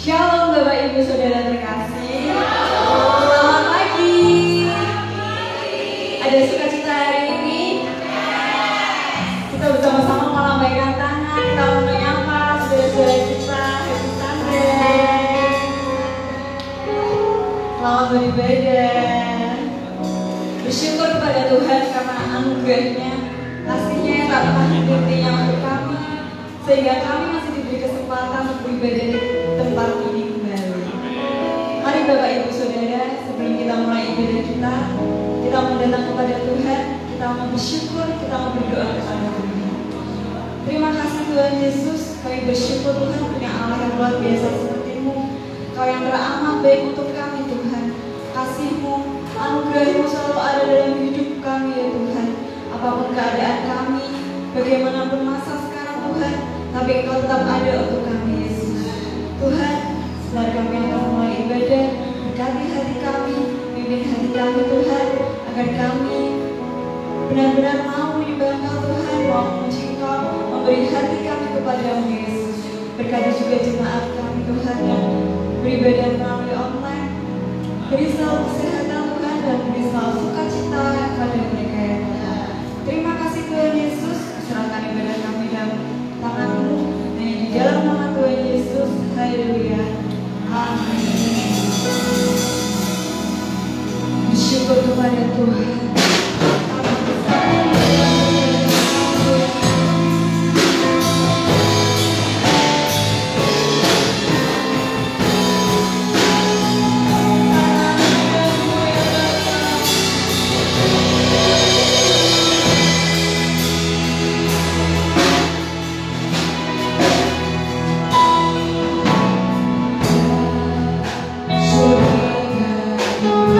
Shalom Bapak Ibu Saudara terkasih. Selamat pagi. Ada sukacita hari ini? Kita bersama-sama melambaikan tangan, kita menyapa saudara-saudara kita. Happy Sunday. Selamat beribadah. Bersyukur kepada Tuhan karena anugerahnya, kasihnya yang tak pernah henti-hentinya untuk kami, sehingga kami masih diberi kesempatan untuk beribadah di tempat ini kembali. Mari Bapak Ibu Saudara, sebelum kita mulai ibadah kita mau datang kepada Tuhan, kita mau bersyukur, kita mau berdoa kepada Tuhan. Terima kasih Tuhan Yesus, kami bersyukur Tuhan punya Allah yang luar biasa seperti-Mu. Kau yang teramat baik untuk kami Tuhan. Kasih-Mu, anugerah-Mu selalu ada dalam hidup kami ya Tuhan. Apapun keadaan kami, bagaimanapun masa sekarang Tuhan, tapi Engkau tetap ada untuk kami Yesus. Tuhan, setelah kami akan mulai ibadah, berkati hati kami, pimpin hati kami Tuhan, agar kami benar-benar mau menyembah Engkau Tuhan, mau memuji Engkau, memberi hati kami kepada-Mu Yesus. Berkati juga jemaat kami Tuhan yang beribadah melalui online. Beri selalu kesehatan Tuhan dan beri selalu sukacita kepada mereka ya Tuhan. Terima kasih Tuhan Yesus, serahkan ibadah kami dalam tangan-Mu, dan di dalam nama Tuhan Yesus, haleluya, amin. Bersyukur kepada Tuhan. Surga luar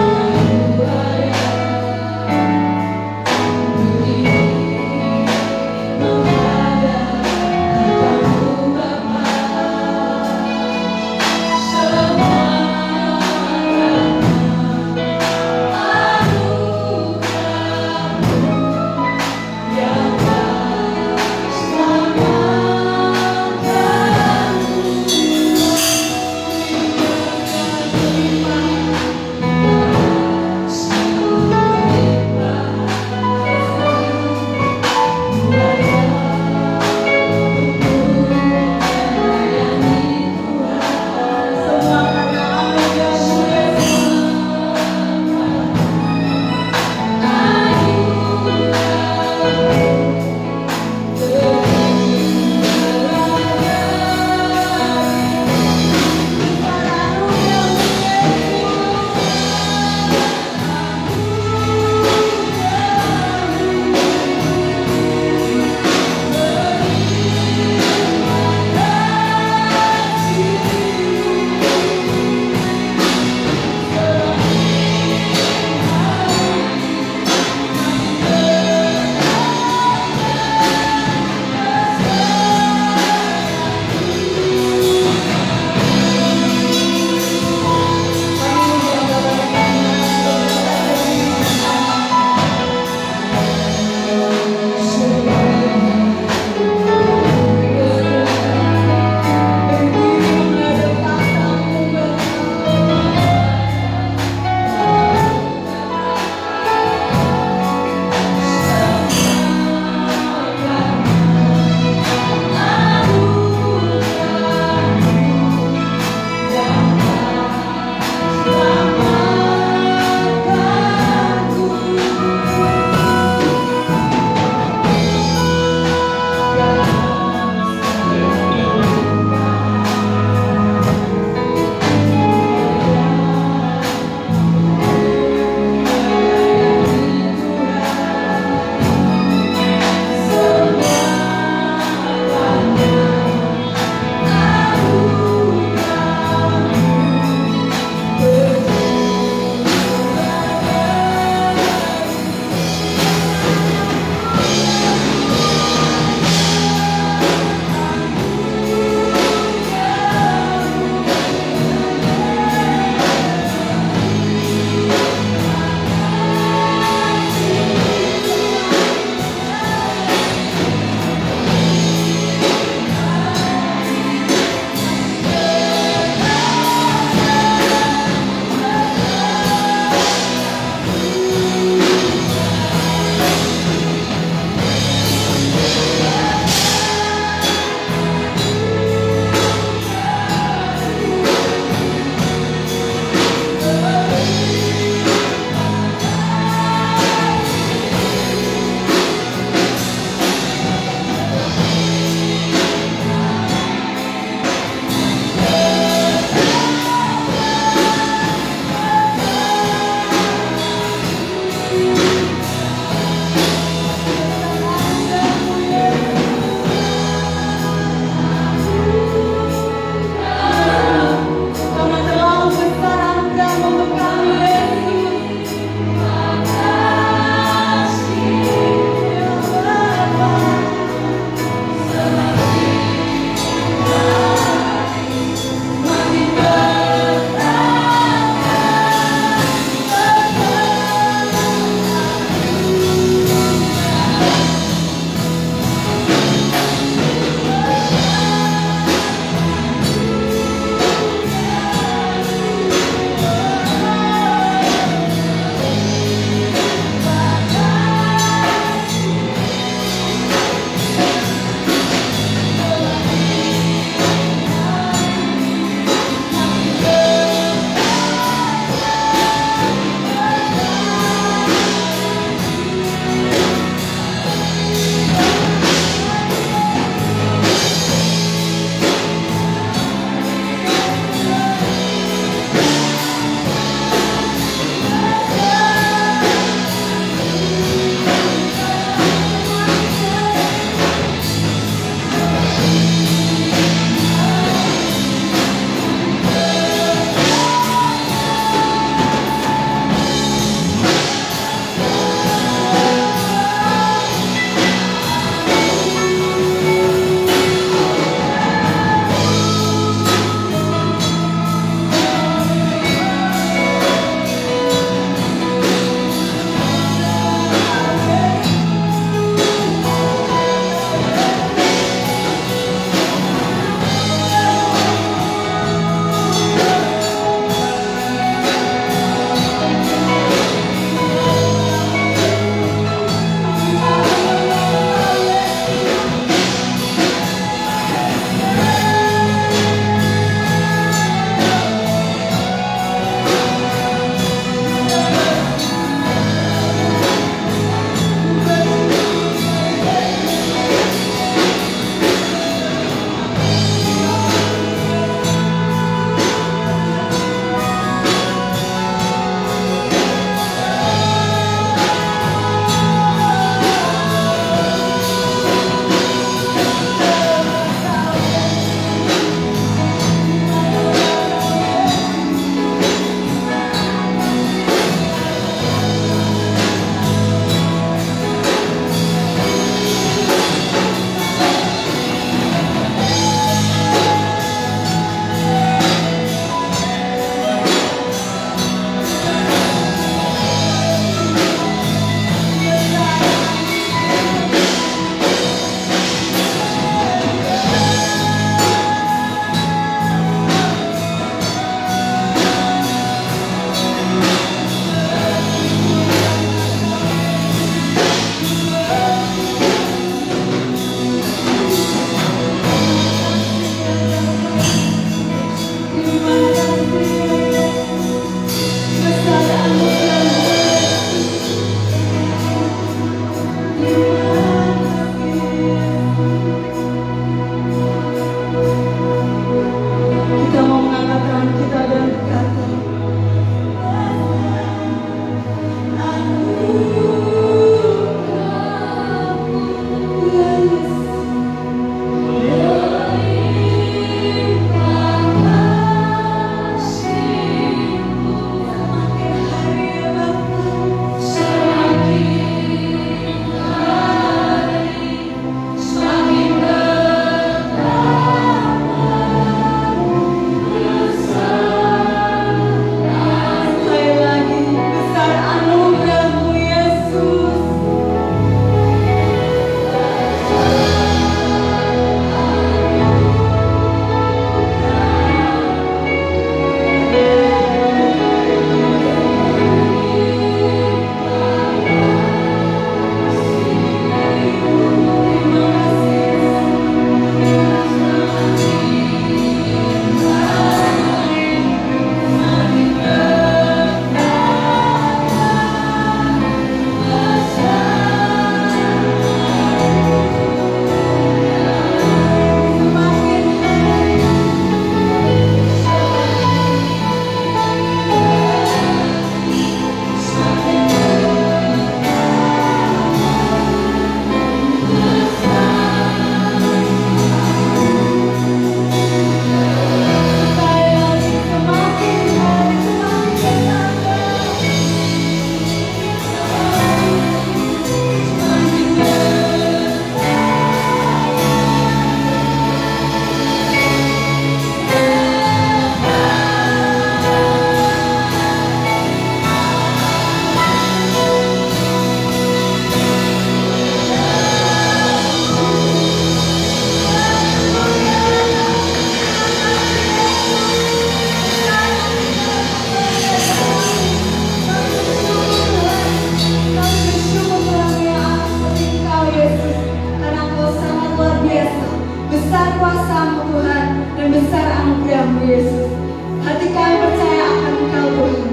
besar kuasa-Mu Tuhan dan besar anugerah-Mu Yesus. Hati kami percaya akan Engkau Tuhan.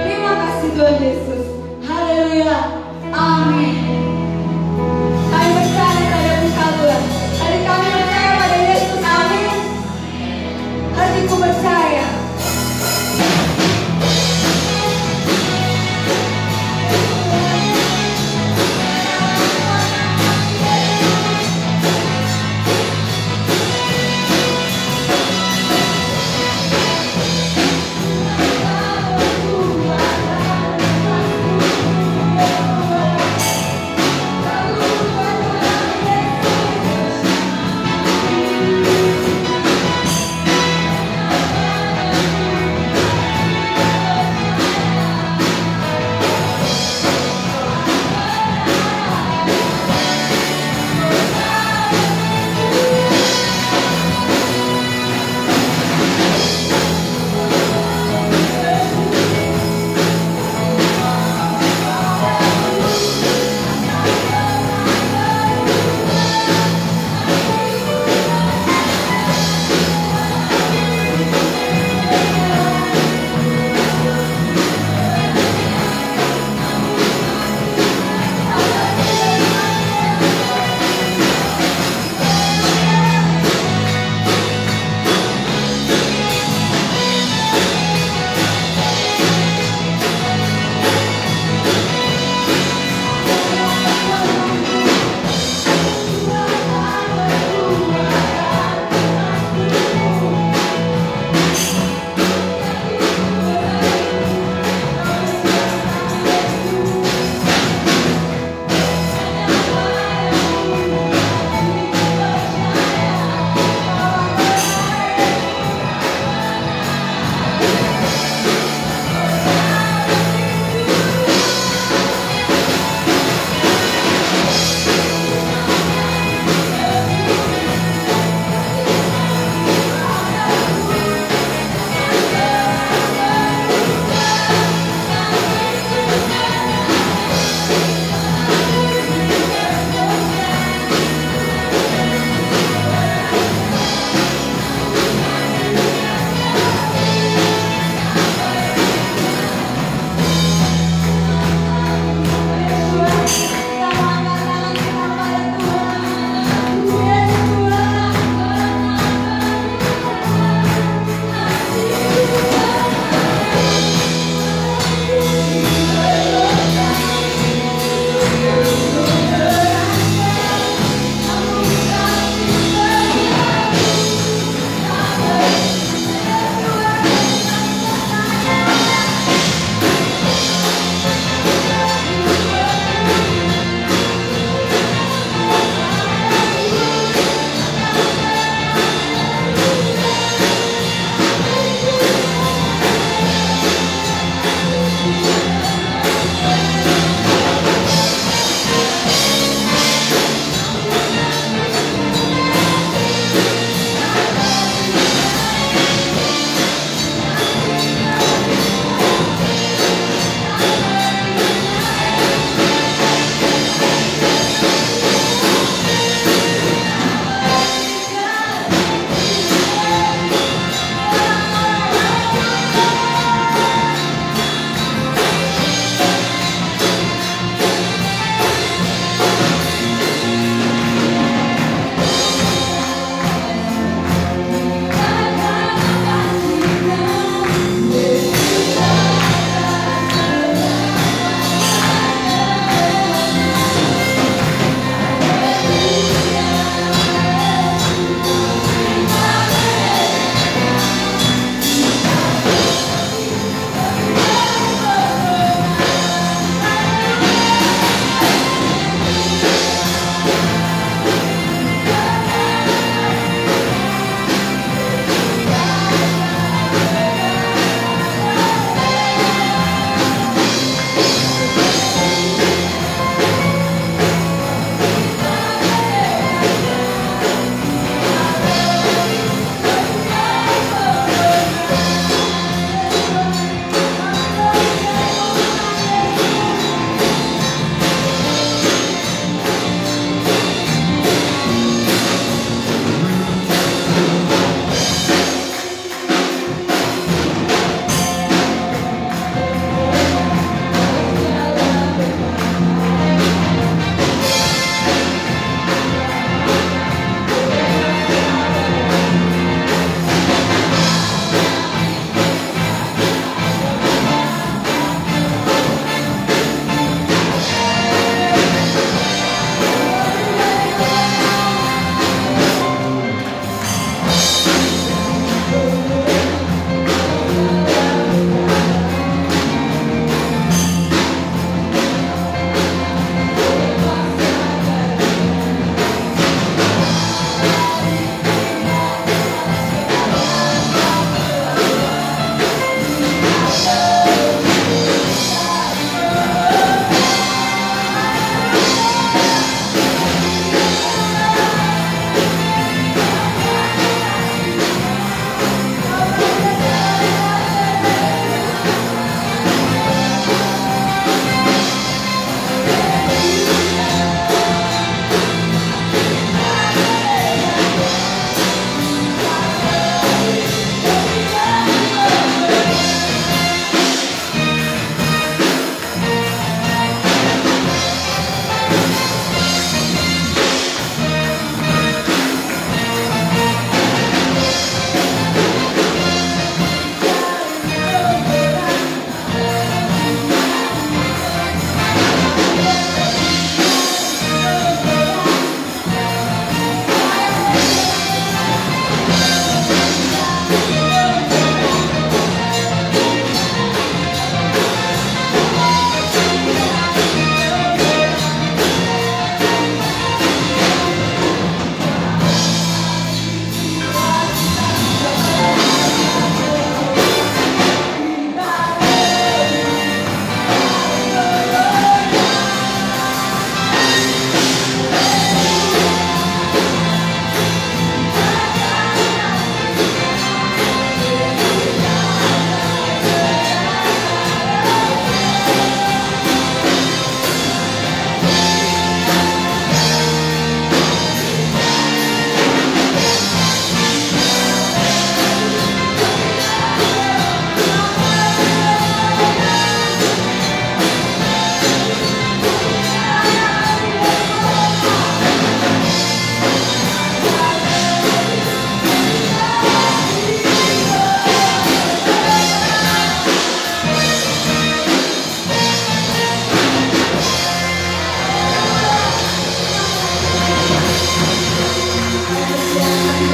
Terima kasih Tuhan Yesus. Haleluya. Amin. Kami percaya pada Engkau Tuhan. Hati kami percaya pada Yesus. Amin. Hatiku percaya.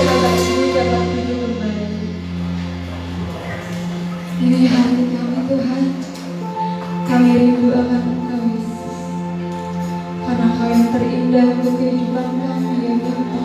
Bapak Ibu dapat hidup kembali. Ini hati kami Tuhan, kami rindu akan Engkau Yesus, karena Engkau yang terindah untuk kehidupan kami ya Bapa.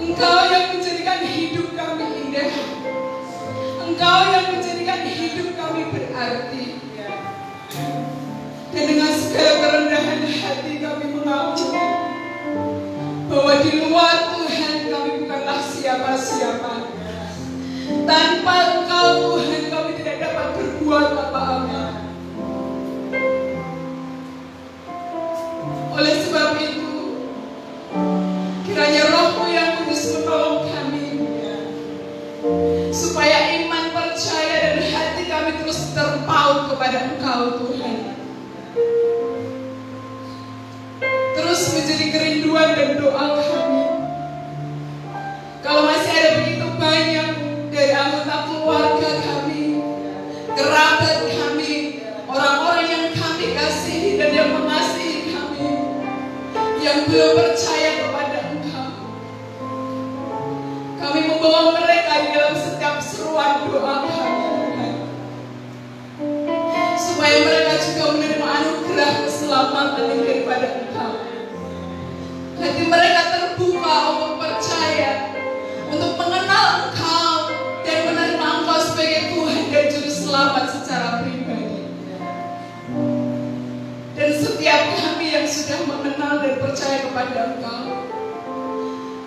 Engkau yang menjadikan hidup kami indah. Engkau yang menjadikan hidup kami berarti. Dan dengan segala kerendahan hati kami mengakui bahwa di luar Tuhan kami bukanlah siapa-siapa. Tanpa Engkau Tuhan kami tidak dapat berbuat apa-apa. Oleh sebab itu, kiranya Roh-Mu yang kudus menolong kami, supaya iman, percaya, dan hati kami terus terpaut kepada Engkau Tuhan. Terus menjadi kerinduan dan doa kami. Kalau masih ada begitu banyak dari anggota keluarga kami, kerabat kami, orang-orang yang kami kasihi dan yang mengasihi kami, yang belum percaya kepada Engkau, kami membawa mereka di dalam setiap seruan doa kami, Tuhan, supaya mereka juga menerima anugerah keselamatan yang daripada Engkau. Hati mereka terbuka untuk percaya, untuk mengenal Engkau dan menerima Engkau sebagai Tuhan dan Juru Selamat secara pribadi. Dan setiap kami yang sudah mengenal dan percaya kepada Engkau,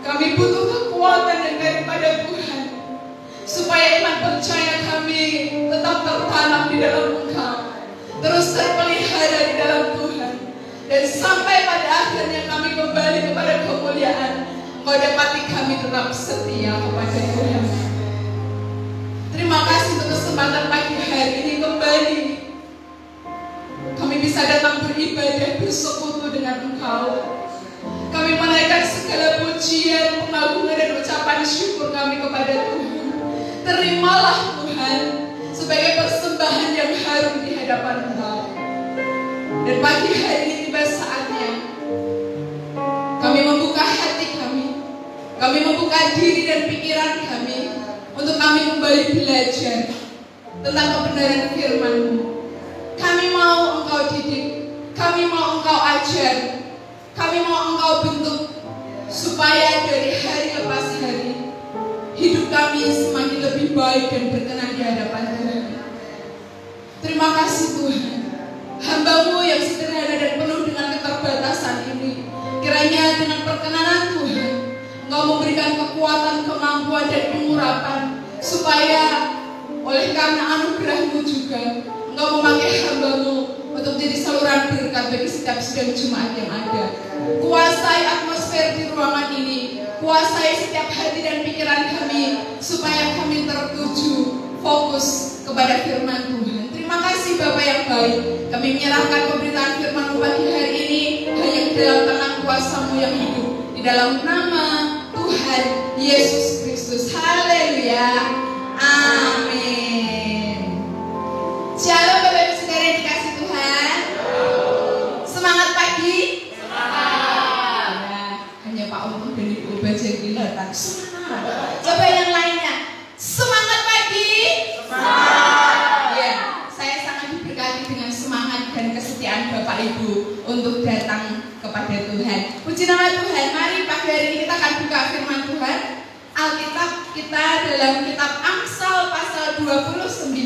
kami butuh kekuatan yang daripada Tuhan, supaya iman percaya kami tetap tertanam di dalam Engkau, terus terpelihara di dalam Tuhan, dan sampai pada akhirnya kami kembali kepada kemuliaan. Engkau dapati kami tetap setia kepada Tuhan. Terima kasih untuk kesempatan pagi hari ini kembali kami bisa datang beribadah, bersekutu dengan Engkau. Kami menaikkan segala pujian, pengagungan, dan ucapan syukur kami kepada Tuhan. Terimalah Tuhan sebagai persembahan yang harum di hadapan Engkau. Dan pagi hari ini tiba saatnya kami membuka hati kami membuka diri dan pikiran kami untuk kami kembali belajar tentang kebenaran firman-Mu. Kami mau Engkau didik, kami mau Engkau ajar, kami mau Engkau bentuk, supaya dari hari lepas hari hidup kami semakin lebih baik dan berkenan di hadapan Tuhan. Terima kasih Tuhan, hamba-Mu yang sederhana dan penuh dengan keterbatasan ini, kiranya dengan perkenanan Tuhan Engkau memberikan kekuatan, kemampuan, dan pengurapan, supaya oleh karena anugerah-Mu juga Engkau memakai hamba-Mu untuk menjadi saluran berkat bagi setiap sidang Jumat yang ada. Kuasai atmosfer di ruangan ini, kuasai setiap hati dan pikiran kami, supaya kami tertuju fokus kepada firman Tuhan. Terima kasih Bapa yang baik, kami menyerahkan pemberitaan firman-Mu pagi hari ini hanya di dalam tangan kuasa-Mu yang hidup, di dalam nama Tuhan Yesus Kristus. Haleluya, amin. Shalom Bapak Ibu Saudara yang dikasih Tuhan. Semangat pagi. Semangat. Ya, hanya Pak Untung dan Ibu Baja kelihatan semangat. Coba yang lainnya, semangat pagi. Semangat. Ya, saya sangat diberkati dengan semangat dan kesetiaan Bapak Ibu untuk datang kepada Tuhan. Puji nama Tuhan. Mari pagi hari ini kita akan buka firman Tuhan. Alkitab kita dalam kitab Amsal pasal 29.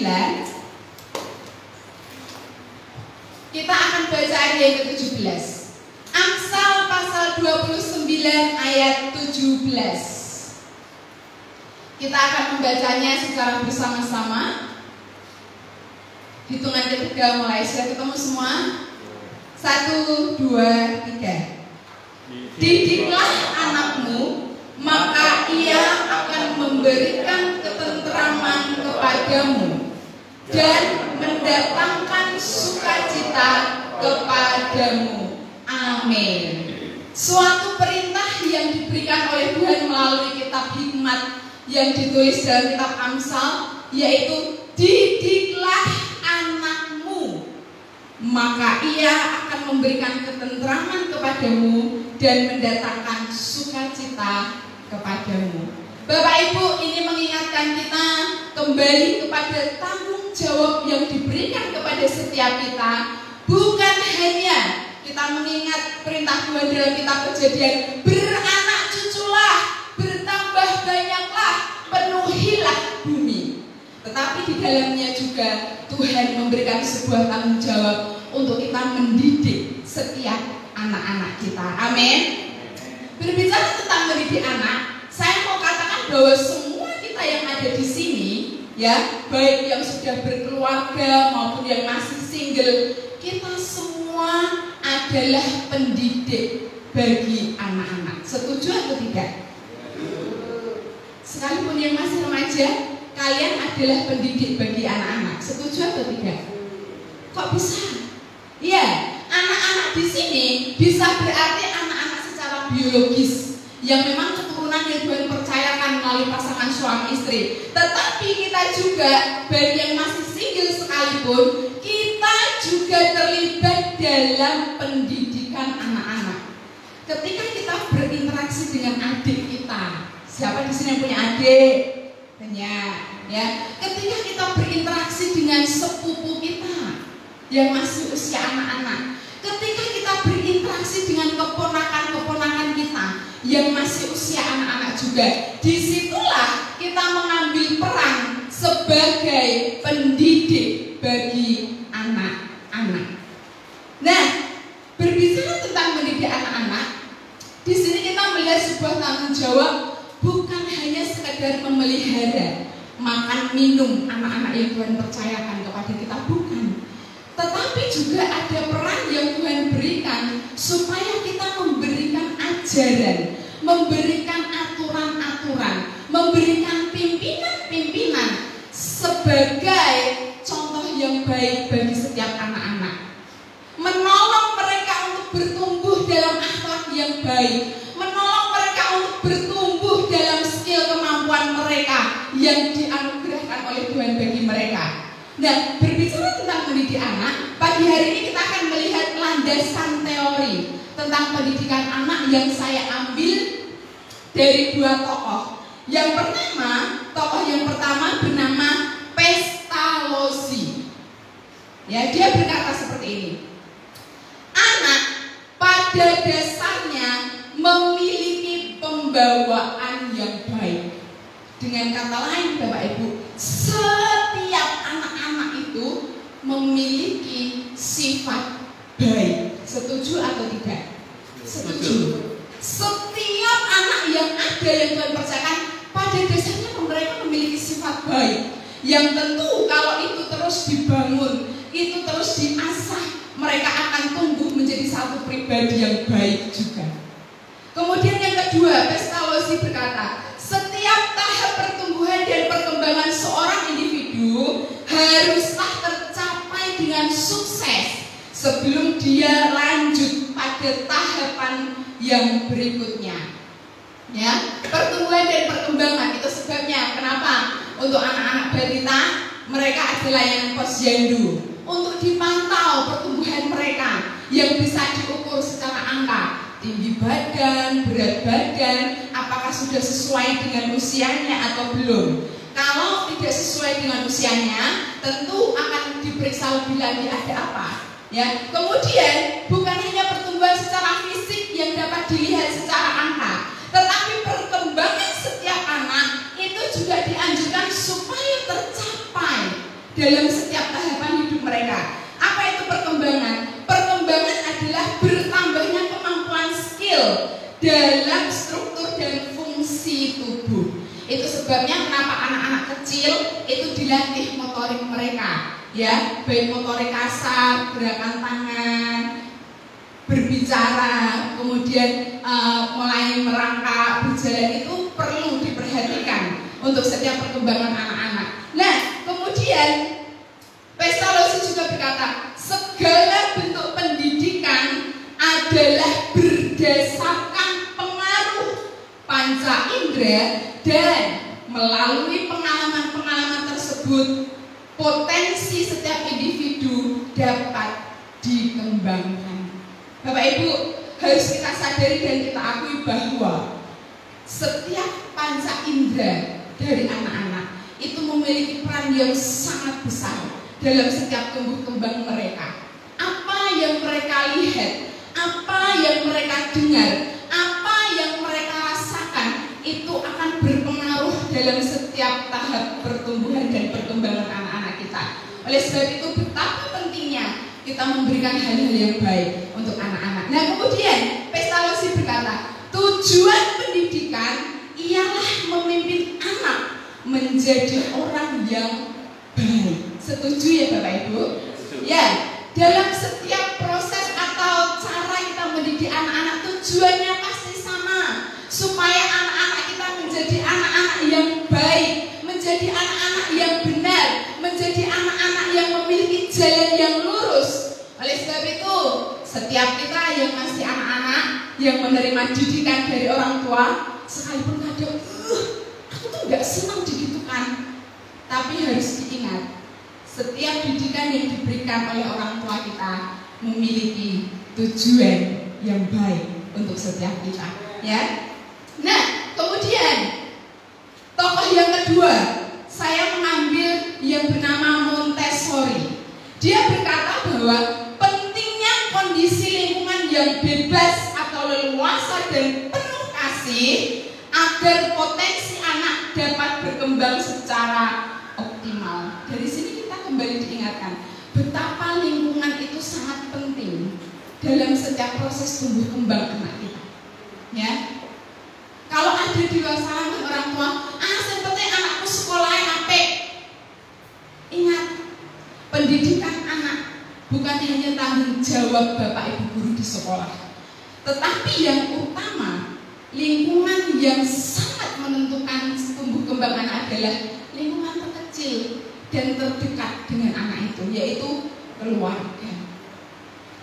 Kita akan baca ayat yang ke-17. Amsal pasal 29 ayat 17. Kita akan membacanya secara bersama-sama. Hitungan ketiga mulai. Sudah ketemu semua? 1, 2, 3. Didiklah anakmu, maka ia akan memberikan ketentraman kepadamu dan mendatangkan sukacita kepadamu. Amin. Suatu perintah yang diberikan oleh Tuhan melalui kitab hikmat yang ditulis dalam kitab Amsal, yaitu didiklah anakmu, maka ia akan memberikan ketentraman kepadamu dan mendatangkan sukacita kepadamu. Bapak Ibu, ini mengingatkan kita kembali kepada tanggung jawab yang diberikan kepada setiap kita. Bukan hanya kita mengingat perintah Tuhan dalam kitab Kejadian, beranak cuculah, di dalamnya juga Tuhan memberikan sebuah tanggung jawab untuk kita mendidik setiap anak-anak kita. Amin. Berbicara tentang mendidik anak, saya mau katakan bahwa semua kita yang ada di sini, ya, baik yang sudah berkeluarga maupun yang masih single, kita semua adalah pendidik bagi anak-anak. Setuju atau tidak? Sekalipun yang masih remaja, kalian adalah pendidik bagi anak-anak. Setuju atau tidak? Kok bisa? Ya, anak-anak di sini bisa berarti anak-anak secara biologis yang memang keturunan yang Tuhan percayakan melalui pasangan suami istri. Tetapi kita juga, bagi yang masih single sekalipun, kita juga terlibat dalam pendidikan anak-anak. Ketika kita berinteraksi dengan adik kita, siapa di sini yang punya adik? Banyak, ya. Ketika kita berinteraksi dengan sepupu kita yang masih usia anak-anak, ketika kita berinteraksi dengan keponakan-keponakan kita yang masih usia anak-anak juga, disitulah kita mengambil peran sebagai pendidik bagi anak-anak. Nah, berbicara tentang mendidik anak-anak, di sini kita melihat sebuah tanggung jawab, bukan hanya sekedar memelihara makan minum anak-anak yang Tuhan percayakan kepada kita, bukan. Tetapi juga ada peran yang Tuhan berikan supaya kita memberikan ajaran, memberikan aturan-aturan, memberikan pimpinan-pimpinan sebagai contoh yang baik bagi setiap anak-anak. Menolong mereka untuk bertumbuh dalam akhlak yang baik, menolong mereka untuk bertumbuh dalam skill kemampuan mereka yang dianugerahkan oleh Tuhan bagi mereka. Nah, berbicara tentang mendidik anak, pagi hari ini kita akan melihat landasan teori tentang pendidikan anak yang saya ambil dari dua tokoh. Tokoh yang pertama bernama Pestalozzi. Ya, dia berkata seperti ini. Anak pada dasarnya memiliki pembawaan yang baik. Dengan kata lain, Bapak Ibu, setiap anak-anak itu memiliki sifat baik. Setuju atau tidak? Setuju. Setiap anak yang ada yang Tuhan percayakan, pada dasarnya mereka memiliki sifat baik. Yang tentu kalau itu terus dibangun, itu terus diasah, mereka akan tumbuh menjadi satu pribadi yang baik juga. Kemudian yang kedua, Pestalozzi berkata, setiap tahap pertumbuhan dan perkembangan seorang individu haruslah tercapai dengan sukses sebelum dia lanjut pada tahapan yang berikutnya. Ya, pertumbuhan dan perkembangan itu sebabnya kenapa untuk anak-anak balita mereka adalah yang posyandu, untuk dipantau pertumbuhan mereka yang bisa diukur secara angka. Tinggi badan, berat badan, apakah sudah sesuai dengan usianya atau belum. Kalau tidak sesuai dengan usianya, tentu akan diperiksa lebih lanjut ada apa. Ya, kemudian bukan hanya pertumbuhan secara fisik yang dapat dilihat secara angka, tetapi perkembangan setiap anak itu juga dianjurkan supaya tercapai dalam setiap tahapan hidup mereka. Apa itu perkembangan? Perkembangan adalah bertambahnya kemampuan skill dalam struktur dan fungsi tubuh. Itu sebabnya kenapa anak-anak kecil itu dilatih motorik mereka, ya, baik motorik kasar, gerakan tangan, berbicara, kemudian mulai merangkak, berjalan, itu perlu diperhatikan untuk setiap perkembangan anak-anak. Nah, kemudian Pestalozzi juga berkata, segala bentuk pendidikan adalah berdasarkan pengaruh panca indera, dan melalui pengalaman-pengalaman tersebut potensi setiap individu dapat dikembangkan. Bapak Ibu, harus kita sadari dan kita akui bahwa setiap panca indera dari anak-anak itu memiliki peran yang sangat besar dalam setiap tumbuh kembang mereka. Apa yang mereka lihat, apa yang mereka dengar, apa yang mereka rasakan, itu akan berpengaruh dalam setiap tahap pertumbuhan dan perkembangan anak-anak kita. Oleh sebab itu betapa pentingnya kita memberikan hal-hal yang baik untuk anak-anak. Nah kemudian Pestalozzi berkata, tujuan pendidikan ialah memimpin anak menjadi orang yang baik. Setuju ya Bapak Ibu? Ya, dalam setiap proses atau cara kita mendidik anak-anak tujuannya pasti sama, supaya anak-anak kita menjadi anak-anak yang baik, menjadi anak-anak yang benar, menjadi anak-anak yang memiliki jalan yang lurus. Oleh sebab itu, setiap kita yang masih anak-anak yang menerima didikan dari orang tua, sekalipun kadang aku tuh gak senang digitukan, tapi harus diingat, setiap didikan yang diberikan oleh orang tua kita memiliki tujuan yang baik untuk setiap kita, ya. Nah, kemudian tokoh yang kedua, saya mengambil yang bernama Montessori. Dia berkata bahwa pentingnya kondisi lingkungan yang bebas atau leluasa dan penuh kasih agar potensi anak dapat berkembang secara optimal. Dari sini kita kembali diingatkan betapa lingkungan itu sangat penting dalam setiap proses tumbuh kembang anak kita. Ya, kalau ada di luar sana orang tua, seperti anakku sekolahnya apik. Ingat, pendidikan anak bukan hanya tanggung jawab Bapak Ibu guru di sekolah, tetapi yang utama, lingkungan yang sangat menentukan tumbuh kembang anak adalah lingkungan terkecil dan terdekat dengan anak itu, yaitu keluarga.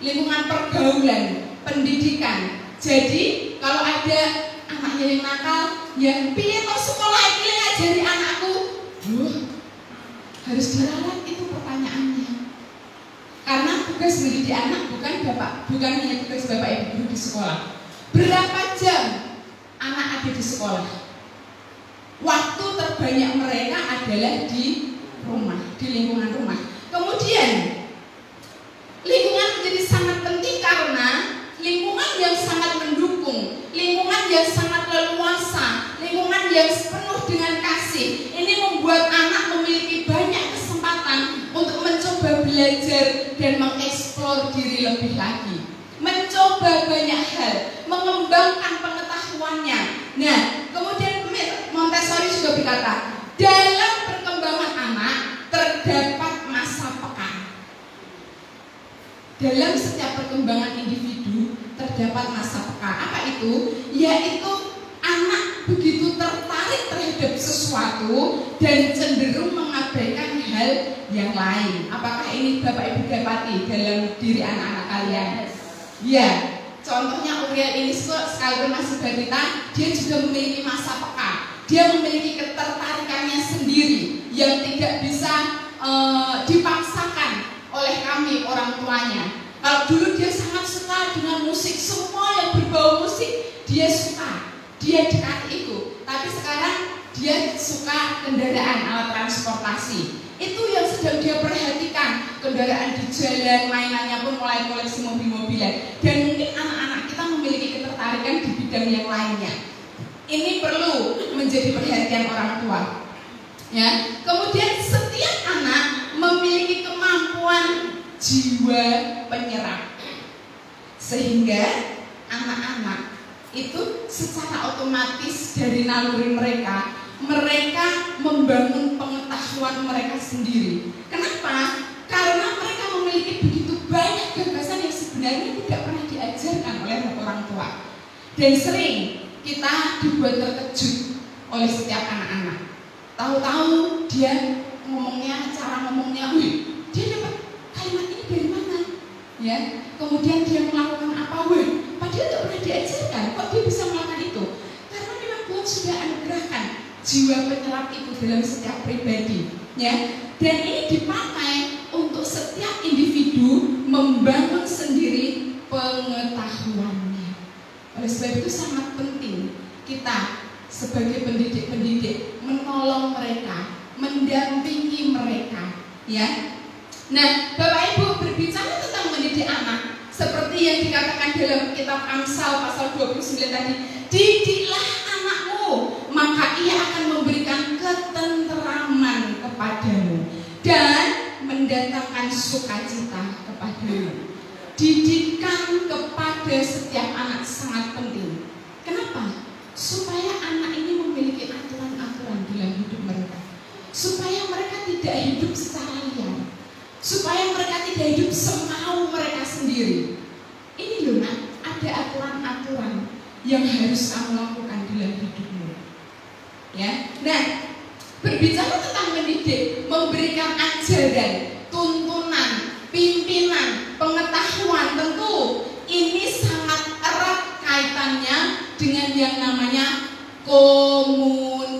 Lingkungan pergaulan, pendidikan. Jadi kalau ada anaknya yang nakal, yang pilih kok sekolah ini ngajari anakku, harus diralat itu pertanyaannya. Karena tugas mendidik anak bukan hanya tugas Bapak Ibu guru di sekolah. Berapa jam anak ada di sekolah? Waktu terbanyak mereka adalah di rumah, di lingkungan rumah. Kemudian lingkungan menjadi sangat penting karena lingkungan yang sangat mendukung, lingkungan yang sangat leluasa, lingkungan yang penuh dengan kasih. Ini membuat anak memiliki banyak kesempatan untuk mencoba belajar dan mengeksplor diri lebih lagi, mencoba banyak hal, mengembangkan pengetahuannya. Nah, kemudian Montessori juga berkata, dalam perkembangan anak terdapat masa peka. Dalam setiap perkembangan individu terdapat masa peka. Apa itu? Yaitu anak begitu tertarik terhadap sesuatu dan cenderung mengabaikan hal yang lain. Apakah ini Bapak Ibu dapati dalam diri anak-anak kalian? Ya, contohnya Uriel ini sekalipun masih balita, dia juga memiliki masa peka. Dia memiliki ketertarikannya sendiri yang tidak bisa dipaksakan oleh kami orang tuanya. Kalau dulu dia sangat suka dengan musik, semua yang berbau musik dia suka, dia dekati itu. Tapi sekarang dia suka kendaraan, alat transportasi. Itu yang sedang dia perhatikan, kendaraan di jalan, mainannya pun mulai koleksi mobil-mobilan. Dan mungkin anak-anak kita memiliki ketertarikan di bidang yang lainnya. Ini perlu menjadi perhatian orang tua. Ya, kemudian setiap anak memiliki kemampuan jiwa penyerap, sehingga anak-anak itu secara otomatis dari naluri mereka membangun pengetahuan mereka sendiri. Kenapa? Karena mereka memiliki begitu banyak gagasan yang sebenarnya tidak pernah diajarkan oleh orang tua, dan sering kita dibuat terkejut oleh setiap anak-anak. Tahu-tahu dia ngomongnya, cara ngomongnya, dia dapat kalimat ini dari mana? Ya, kemudian dia melakukan apa? Padahal tidak pernah diajarkan. Kok dia bisa melakukan itu? Karena memang Tuhan sudah anugerahkan jiwa penyerap itu dalam setiap pribadi. Ya, dan ini dipakai untuk setiap individu membangun sendiri pengetahuannya. Oleh sebab itu sangat penting kita sebagai pendidik-pendidik menolong mereka, mendampingi mereka, ya. Nah, Bapak Ibu berbicara tentang mendidik anak, seperti yang dikatakan dalam kitab Amsal pasal 29 tadi, didiklah anakmu, maka ia akan memberikan sukacita kepadamu. Didikan kepada setiap anak sangat penting. Kenapa? Supaya anak ini memiliki aturan-aturan dalam hidup mereka. Supaya mereka tidak hidup secara liar. Supaya mereka tidak hidup semau mereka sendiri. Ini loh nak, ada aturan-aturan yang harus kamu lakukan dalam hidupmu. Ya, nah, berbicara tentang mendidik, memberikan ajaran, tuntunan, pimpinan, pengetahuan, tentu ini sangat erat kaitannya dengan yang namanya komunikasi.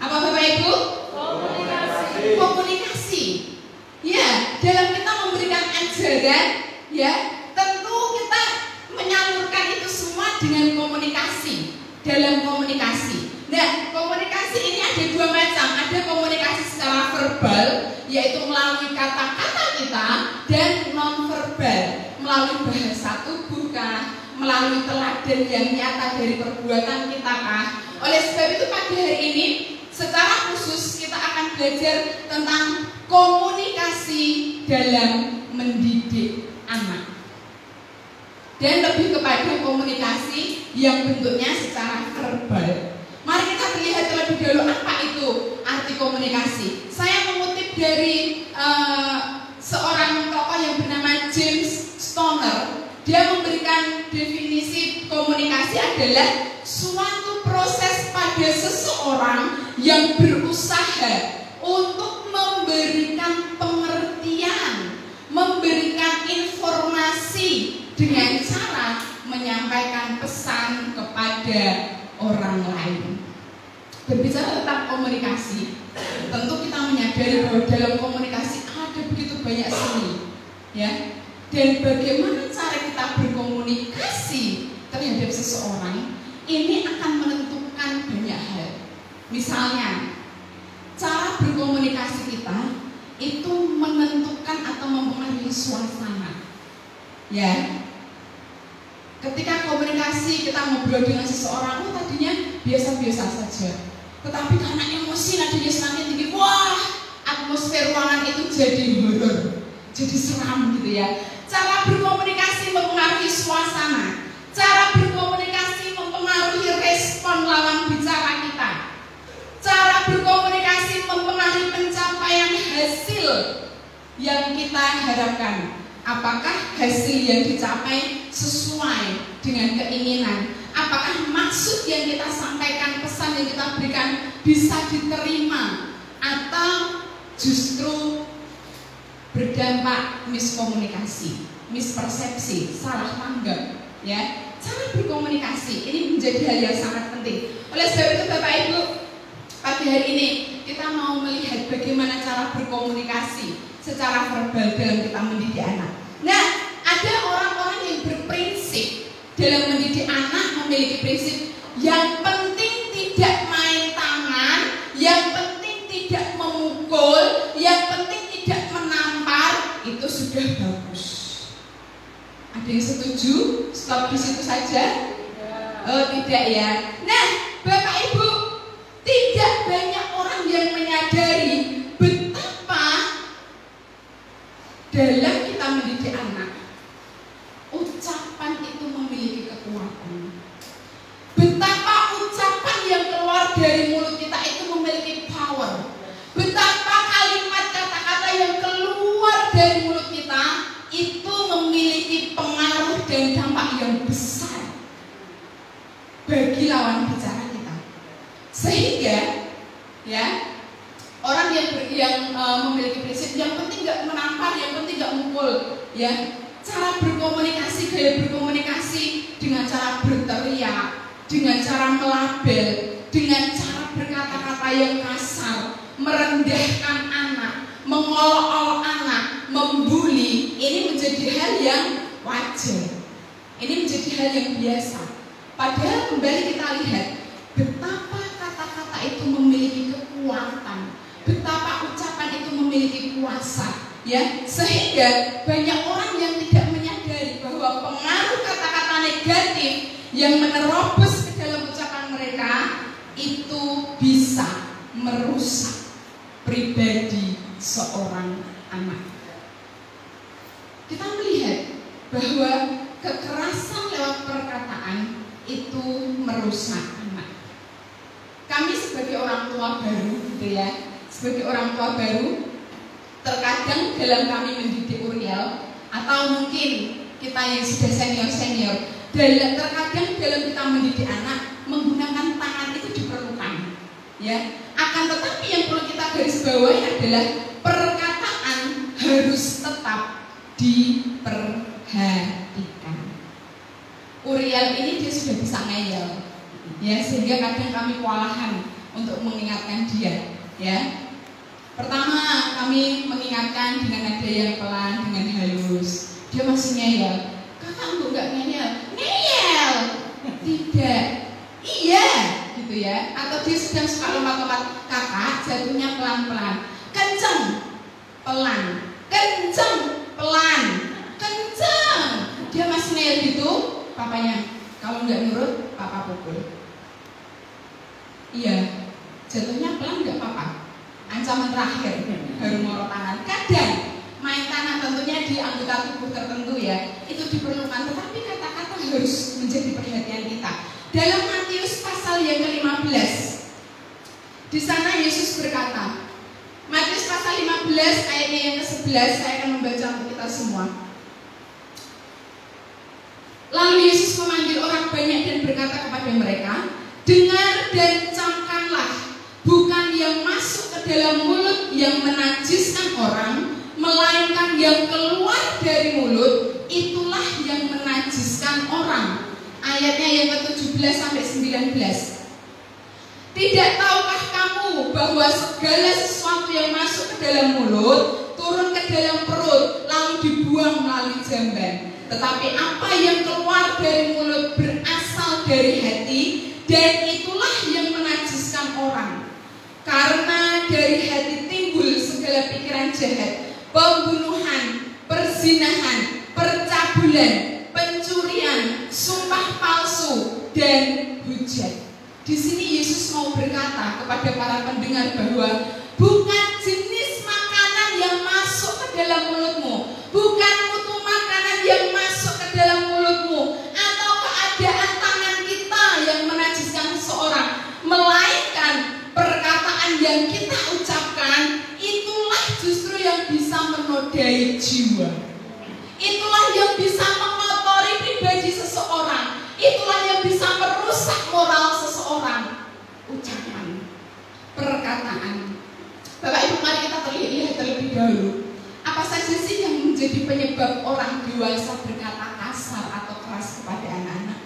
Apa Bapak Ibu? Komunikasi. Ya, dalam kita memberikan ajaran, ya, tentu kita menyalurkan itu semua dengan komunikasi. Dalam komunikasi. Nah, komunikasi ini ada dua macam. Ada komunikasi secara verbal, yaitu melalui kata-kata kita, dan non-verbal, melalui bahasa tubuh kah, melalui teladan yang nyata dari perbuatan kita kah. Oleh sebab itu pada hari ini secara khusus kita akan belajar tentang komunikasi dalam mendidik anak. Dan lebih kepada komunikasi yang bentuknya secara verbal. Mari kita lihat terlebih dahulu apa itu arti komunikasi. Saya mengutip dari seorang tokoh yang bernama James Stoner. Dia memberikan definisi komunikasi adalah suatu proses pada seseorang yang berusaha untuk memberikan pengertian, memberikan informasi dengan cara menyampaikan pesan kepada orang lain. Berbicara tentang komunikasi, tentu kita menyadari bahwa dalam komunikasi ada begitu banyak seni, ya. Dan bagaimana cara kita berkomunikasi terhadap seseorang ini akan menentukan banyak hal. Misalnya, cara berkomunikasi kita itu menentukan atau mempengaruhi suasana, ya. Ketika komunikasi kita ngobrol dengan seseorang, tadinya biasa-biasa saja, tetapi karena emosi nadanya semakin tinggi, wah, atmosfer ruangan itu jadi horor, jadi seram gitu ya. Cara berkomunikasi mempengaruhi suasana, cara berkomunikasi mempengaruhi respon lawan bicara kita, cara berkomunikasi mempengaruhi pencapaian hasil yang kita harapkan. Apakah hasil yang dicapai sesuai dengan keinginan? Apakah maksud yang kita sampaikan, pesan yang kita berikan bisa diterima, atau justru berdampak miskomunikasi, mispersepsi, salah tanggap, ya? Cara berkomunikasi ini menjadi hal yang sangat penting. Oleh sebab itu Bapak Ibu, pada hari ini kita mau melihat bagaimana cara berkomunikasi secara verbal dalam kita mendidik anak. Nah, ada orang-orang yang berprinsip dalam mendidik anak, memiliki prinsip yang penting tidak main tangan, yang penting tidak memukul, yang penting tidak menampar, itu sudah bagus. Ada yang setuju? Stop di situ saja? Oh, tidak ya. Nah, Bapak Ibu, tidak banyak orang yang menyadari betapa dalam kita mendidik anak, ucapan itu memiliki kekuatan. Betapa ucapan yang keluar dari mulut kita itu memiliki power. Betapa kalimat kata-kata yang keluar dari mulut kita itu memiliki pengaruh dan dampak yang besar bagi lawan bicara kita. Sehingga, ya, orang yang memiliki prinsip yang penting gak menampar, yang penting gak mukul, ya. Cara berkomunikasi, gaya berkomunikasi dengan cara berteriak, dengan cara melabel, dengan cara berkata-kata yang kasar, merendahkan anak, mengolok-olok anak, membuli, ini menjadi hal yang wajar. Ini menjadi hal yang biasa. Padahal kembali kita lihat betapa kata-kata itu memiliki kekuatan, betapa ucapan itu memiliki kuasa, ya, sehingga banyak orang yang tidak menyadari bahwa pengaruh kata-kata negatif yang menerobos ke dalam ucapan mereka itu bisa merusak pribadi seorang anak. Kita melihat bahwa kekerasan lewat perkataan itu merusak anak. Kami sebagai orang tua baru, gitu ya, sebagai orang tua baru, terkadang dalam kami mendidik Uriel, atau mungkin kita yang sudah senior-senior, terkadang dalam kita mendidik anak menggunakan tangan itu diperlukan, ya. Akan tetapi yang perlu kita garis bawahi adalah perkataan harus tetap diperhatikan. Uriel ini dia sudah bisa ngeyel, ya, sehingga kadang kami kewalahan untuk mengingatkan dia, ya. Pertama, kami mengingatkan dengan nada yang pelan, dengan halus. Dia masih ngeyel. Kakak enggak ngeyel. Ngeyel. Tidak. Iya, gitu ya. Atau dia sedang suka lompat-lompat. Kakak jatuhnya pelan-pelan. Kenceng. Pelan. Kenceng. Pelan. Kenceng. Dia masih ngeyel gitu. Papanya, kalau enggak nurut, papa pukul. Iya. Jatuhnya pelan enggak apa-apa. Ancaman terakhir baru moro tangan. Kadang main tangan tentunya di anggota tubuh tertentu, ya, itu diperlukan, tetapi kata-kata harus menjadi perhatian kita. Dalam Matius pasal yang ke-15, di sana Yesus berkata, Matius pasal 15 ayatnya yang ke-11, saya akan membaca untuk kita semua. Lalu Yesus memanggil orang banyak dan berkata kepada mereka, dengar dan camkanlah, bukan yang masuk ke dalam mulut yang menajiskan orang, melainkan yang keluar dari mulut, itulah yang menajiskan orang. Ayatnya yang ke-17 sampai 19. Tidak tahukah kamu bahwa segala sesuatu yang masuk ke dalam mulut turun ke dalam perut, lalu dibuang melalui jamban. Tetapi apa yang keluar dari mulut berasal dari hati, dan itulah yang menajiskan orang. Karena dari hati timbul segala pikiran jahat, pembunuhan, perzinahan, percabulan, pencurian, sumpah palsu, dan hujat. Di sini Yesus mau berkata kepada para pendengar bahwa bukan jenis makanan yang masuk ke dalam mulutmu, bukan mutu makanan yang masuk ke dalam mulutmu, atau keadaan tangan kita yang menajiskan seseorang, melainkan perkataan yang kita ucapkan, itulah justru yang bisa menodai jiwa. Itulah yang bisa mengotori pribadi seseorang. Itulah yang bisa merusak moral seseorang. Ucapan, perkataan. Bapak Ibu, mari kita lihat terlebih dahulu. Apa saja sih yang menjadi penyebab orang dewasa berkata kasar atau keras kepada anak-anak?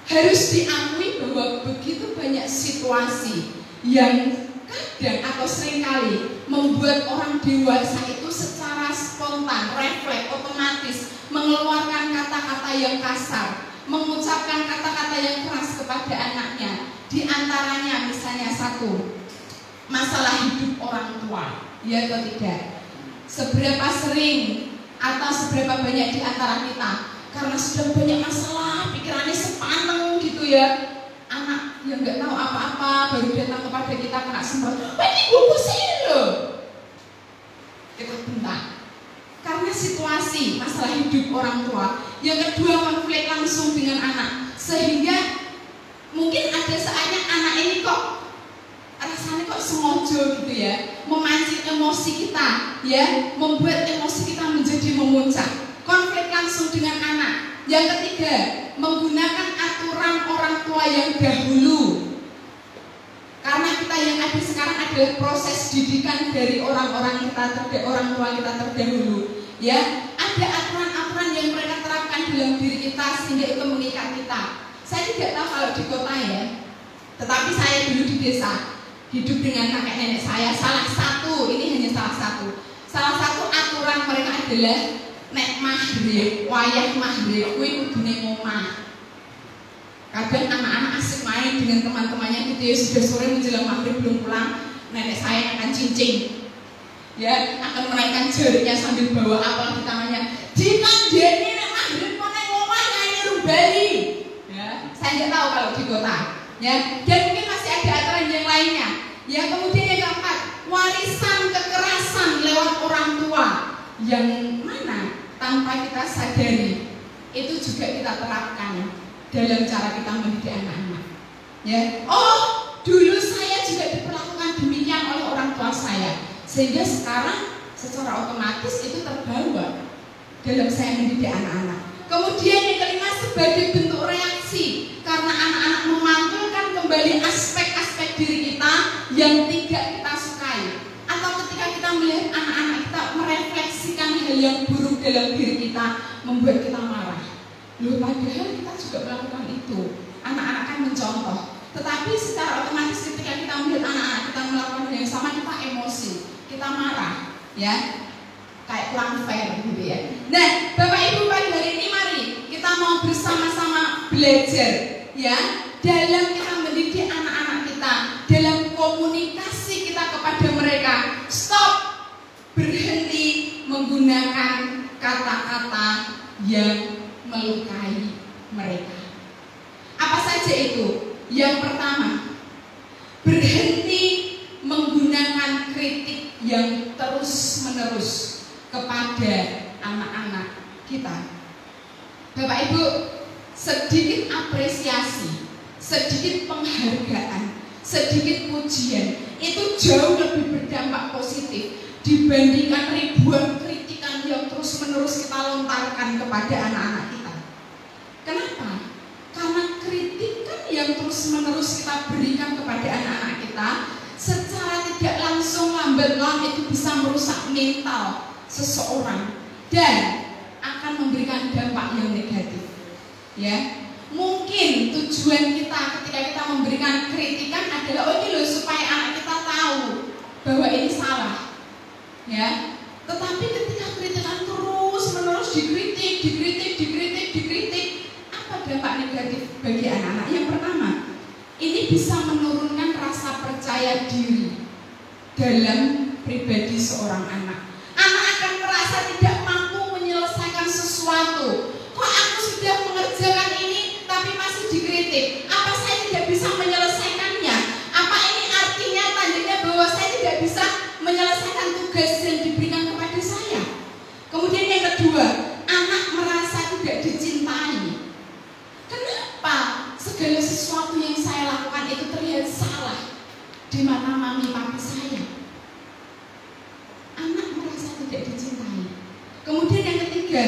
Harus diakui bahwa begitu banyak situasi yang kadang atau seringkali membuat orang dewasa itu secara spontan, refleks, otomatis mengeluarkan kata-kata yang kasar, mengucapkan kata-kata yang keras kepada anaknya. Di antaranya misalnya satu, masalah hidup orang tua, ya atau tidak? Seberapa sering atau seberapa banyak di antara kita karena sudah banyak masalah, pikirannya sepaneng gitu ya, anak yang nggak tahu apa-apa baru datang kepada kita kena semprot, ini buku sih loh, kita bentak karena situasi masalah hidup orang tua. Yang kedua, konflik langsung dengan anak, sehingga mungkin ada saatnya anak ini kok rasanya kok sengaja gitu ya, memancing emosi kita, ya, membuat emosi kita menjadi memuncak. Konflik langsung dengan anak. Yang ketiga, menggunakan aturan orang tua yang dahulu. Karena kita yang ada sekarang adalah proses didikan dari orang-orang tua kita terdahulu. Ya, ada aturan-aturan yang mereka terapkan dalam diri kita sehingga itu mengikat kita. Saya tidak tahu kalau di kota ya, tetapi saya dulu di desa hidup dengan kakek nenek saya. Salah satu aturan mereka adalah nek maghrib, wayah maghrib, kuwi kudune ngomah. Kadang anak-anak asik main dengan teman-temannya gitu ya, sudah sore menjelang maghrib belum pulang, nenek saya akan cincing, ya, akan menaikkan jarinya sambil bawa apel di tangannya. Dikandani nek maghrib kok nek ngomah nyanyi rumbali. Ya, saya nggak tahu kalau di kota. Ya, dan mungkin masih ada aturan yang lainnya. Ya, kemudian yang keempat, warisan kekerasan lewat orang tua yang mana tanpa kita sadari itu juga kita terapkan dalam cara kita mendidik anak-anak. Ya, oh dulu saya juga diperlakukan demikian oleh orang tua saya, sehingga sekarang secara otomatis itu terbawa dalam saya mendidik anak-anak. Kemudian yang kelima, sebagai bentuk reaksi karena anak-anak memantulkan kembali aspek-aspek diri kita yang tidak kita sukai, atau ketika kita melihat anak-anak kita merefleksikan hal yang buruk dalam diri kita, membuat kita marah. Loh, padahal kita juga melakukan itu. Anak-anak kan mencontoh, tetapi secara otomatis ketika kita melihat anak-anak kita melakukan hal yang sama, kita emosi, kita marah, ya, kayak kurang fair gitu ya. Nah, Bapak Ibu, pagi hari ini mari kita mau bersama-sama belajar, ya, dalam kita mendidik anak-anak kita, dalam komunikasi kita kepada mereka. Stop, berhenti menggunakan kata-kata yang melukai mereka. Apa saja itu? Yang pertama, berhenti menggunakan kritik yang terus-menerus kepada anak-anak kita. Bapak Ibu, sedikit apresiasi, sedikit penghargaan, sedikit pujian itu jauh lebih berdampak positif dibandingkan ribuan kritikan yang terus-menerus kita lontarkan kepada anak-anak kita. Kenapa? Karena kritikan yang terus-menerus kita berikan kepada anak-anak kita secara tidak langsung lambat laun itu bisa merusak mental seseorang dan akan memberikan dampak yang negatif. Ya, mungkin tujuan kita ketika kita memberikan kritikan adalah oh ini loh supaya anak kita tahu bahwa ini salah. Ya, tetapi ketika kritikan terus-menerus dikritik, apa dampak negatif bagi anak-anak? Yang pertama, ini bisa menurunkan rasa percaya diri dalam pribadi seorang anak. Anak akan merasa tidak mampu menyelesaikan sesuatu. Kok aku sudah mengerjakan ini tapi masih dikritik? Apa saya tidak bisa menyelesaikannya? Apa ini artinya tandanya bahwa saya tidak bisa menyelesaikan tugas yang diberikan kepada saya? Kemudian yang kedua, anak merasa tidak dicintai. Kenapa segala sesuatu yang saya lakukan itu terlihat salah di mata mami papi saya? Anak merasa tidak dicintai. Kemudian yang ketiga,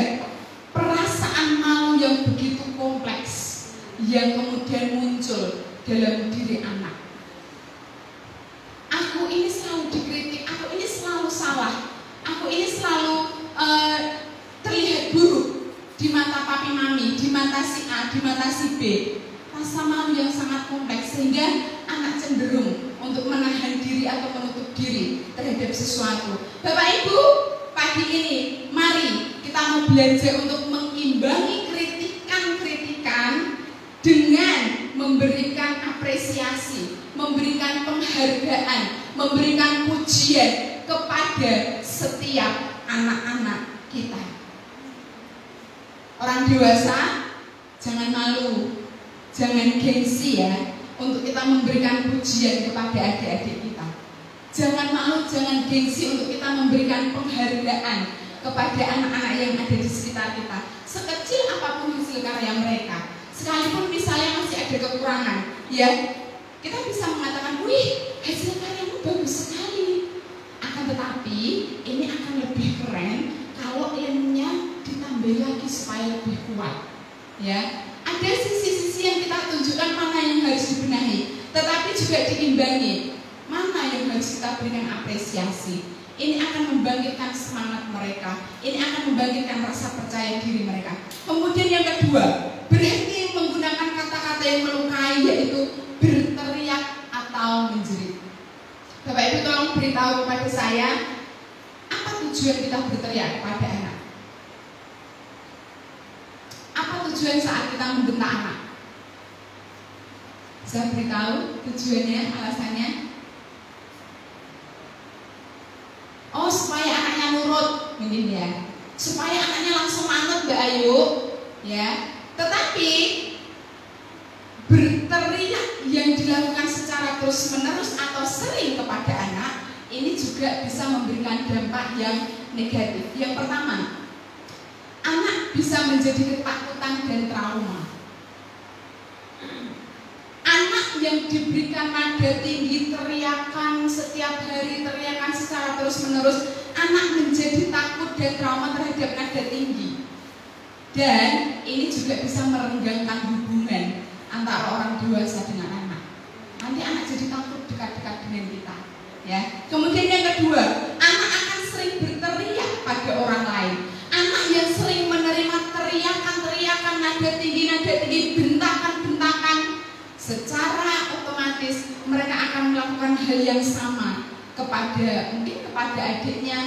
perasaan malu yang begitu kompleks yang kemudian muncul dalam diri anak. Aku ini selalu dikritik, aku ini selalu salah, aku ini selalu terlihat buruk di mata papi mami, di mata si A, di mata si B. Rasa malu yang sangat kompleks sehingga anak cenderung untuk menahan diri atau menutup diri terhadap sesuatu. Bapak Ibu, pagi ini mari kita mau belajar untuk mengimbangi kritikan-kritikan dengan memberikan apresiasi, memberikan penghargaan, memberikan pujian kepada setiap anak-anak kita. Orang dewasa jangan malu, jangan gengsi ya untuk kita memberikan pujian kepada adik-adik kita. Jangan malu, jangan gengsi untuk kita memberikan penghargaan kepada anak-anak yang ada di sekitar kita. Sekecil apapun hasil karya mereka, sekalipun misalnya masih ada kekurangan, ya kita bisa mengatakan, wih hasil karyamu bagus sekali. Akan tetapi ini akan lebih keren kalau lemnya ditambah lagi supaya lebih kuat. Ya, ada sisi-sisi yang kita tunjukkan mana yang harus dibenahi, tetapi juga diimbangi mana yang harus kita berikan apresiasi. Ini akan membangkitkan semangat mereka, ini akan membangkitkan rasa percaya diri mereka. Kemudian yang kedua, berhenti menggunakan kata-kata yang melukai, yaitu berteriak atau menjerit. Bapak Ibu tolong beritahu kepada saya, apa tujuan kita berteriak kepada anak? Apa tujuan saat kita membentak anak? Saya beritahu tujuannya, alasannya. Oh, supaya anaknya nurut, mungkin ya. Supaya anaknya langsung manut, Mbak Ayu, ya. Tetapi berteriak yang dilakukan secara terus-menerus atau sering kepada anak ini juga bisa memberikan dampak yang negatif. Yang pertama, anak bisa menjadi ketakutan dan trauma. Anak yang diberikan nada tinggi, teriakan setiap hari, teriakan secara terus-menerus, anak menjadi takut dan trauma terhadap nada tinggi. Dan ini juga bisa merenggangkan hubungan antara orang dewasa dengan anak. Nanti anak jadi takut dekat-dekat dengan kita. Ya. Kemudian yang kedua, anak akan sering berteriak pada orang lain. Anak yang sering menerima teriakan-teriakan nada tinggi, bentakan-bentakan, secara otomatis mereka akan melakukan hal yang sama mungkin kepada adiknya,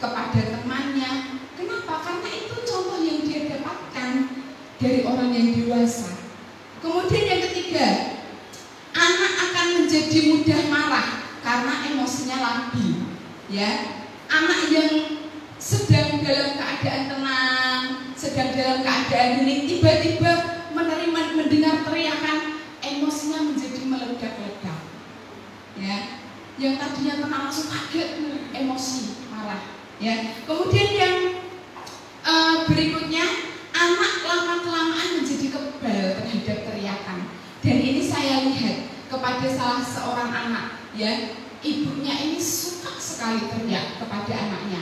kepada temannya. Kenapa? Karena itu contoh yang dia dapatkan dari orang yang dewasa. Kemudian yang ketiga, anak akan menjadi mudah marah karena emosinya labil. Ya, anak yang sedang dalam keadaan tenang, sedang dalam keadaan hening, tiba-tiba mendengar teriakan, emosinya menjadi meledak-ledak. Ya, yang tadinya tenang langsung kaget, emosi, marah. Ya, kemudian yang berikutnya, anak lama-kelamaan menjadi kebal terhadap teriakan. Dan ini saya lihat kepada salah seorang anak, ya, ibunya ini suka sekali teriak kepada anaknya.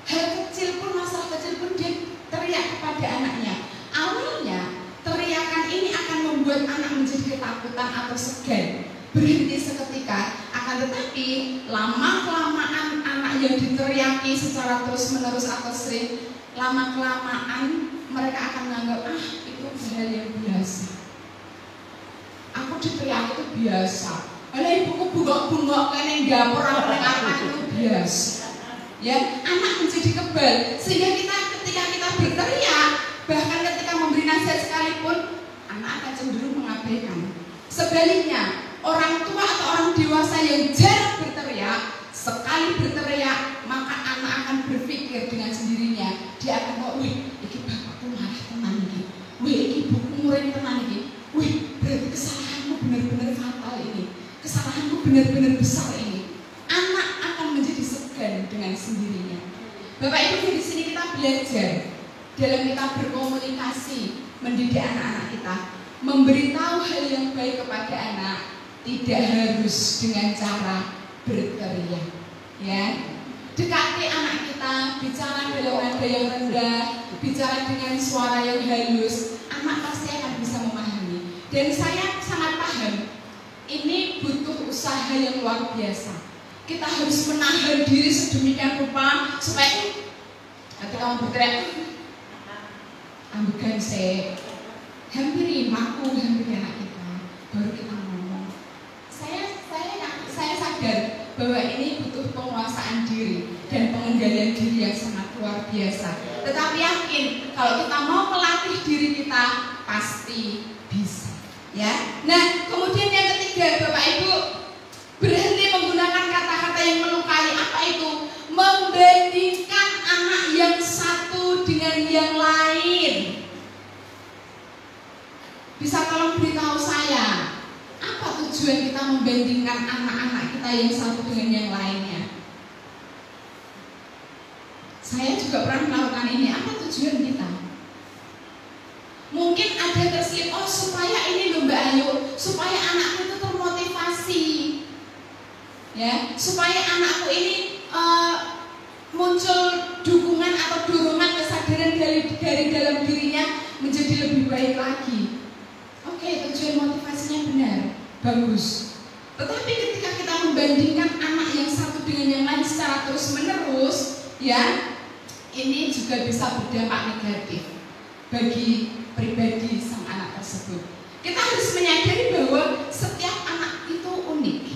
Hal kecil pun, masalah kecil pun dia teriak kepada anaknya. Awalnya teriakan ini akan membuat anak menjadi ketakutan atau segan, berhenti seketika. Akan tetapi lama-kelamaan anak yang diteriaki secara terus-menerus atau sering, lama-kelamaan mereka akan menganggap, itu hal yang biasa. Aku diteriaki itu biasa. Kalau ibuku bungok-bungok kene gapur apa itu biasa. Ya, anak menjadi kebal sehingga ketika kita berteriak, bahkan ketika memberi nasihat sekalipun, anak akan cenderung mengabaikan. Sebaliknya, orang tua atau orang dewasa yang jarang berteriak, sekali berteriak, maka anak akan berpikir dengan sendirinya. Dia akan tahu, wih, ini bapakku marah tenan ini, wih, ini ibuku murid tenan ini, wih, berarti kesalahanmu benar-benar fatal ini, kesalahanmu benar-benar besar ini. Anak akan menjadi segan dengan sendirinya. Bapak Ibu, di sini kita belajar dalam kita berkomunikasi, mendidik anak-anak kita, memberitahu hal yang baik kepada anak, tidak harus dengan cara berteriak. Ya, dekati anak kita, bicara dalam nada yang rendah, bicara dengan suara yang halus, anak pasti akan bisa memahami. Dan saya sangat paham, ini butuh usaha yang luar biasa. Kita harus menahan diri sedemikian rupa supaya ketika mau berteriak, ambilkan saya, hampiri maku, hampiri anak kita, baru kita ngomong. Saya sadar bahwa ini butuh penguasaan diri dan pengendalian diri yang sangat luar biasa. Tetapi yakin kalau kita mau melatih diri kita, pasti bisa. Ya. Nah, kemudian yang ketiga, Bapak Ibu, berhenti menggunakan kata-kata yang melukai. Apa itu? Membandingkan anak yang satu dengan yang lain. Bisa tolong beritahu saya, apa tujuan kita membandingkan anak-anak kita yang satu dengan yang lainnya? Saya juga pernah melakukan ini. Apa tujuan kita? Mungkin ada terselip, supaya ini loh Mbak Ayu, supaya anakku itu termotivasi. Ya, supaya anakku ini muncul dukungan atau dorongan kesadaran dari dalam dirinya menjadi lebih baik lagi. Oke, tujuan motivasinya benar, bagus. Tetapi ketika kita membandingkan anak yang satu dengan yang lain secara terus-menerus, ya, ini juga bisa berdampak negatif bagi pribadi sang anak tersebut. Kita harus menyadari bahwa setiap anak itu unik.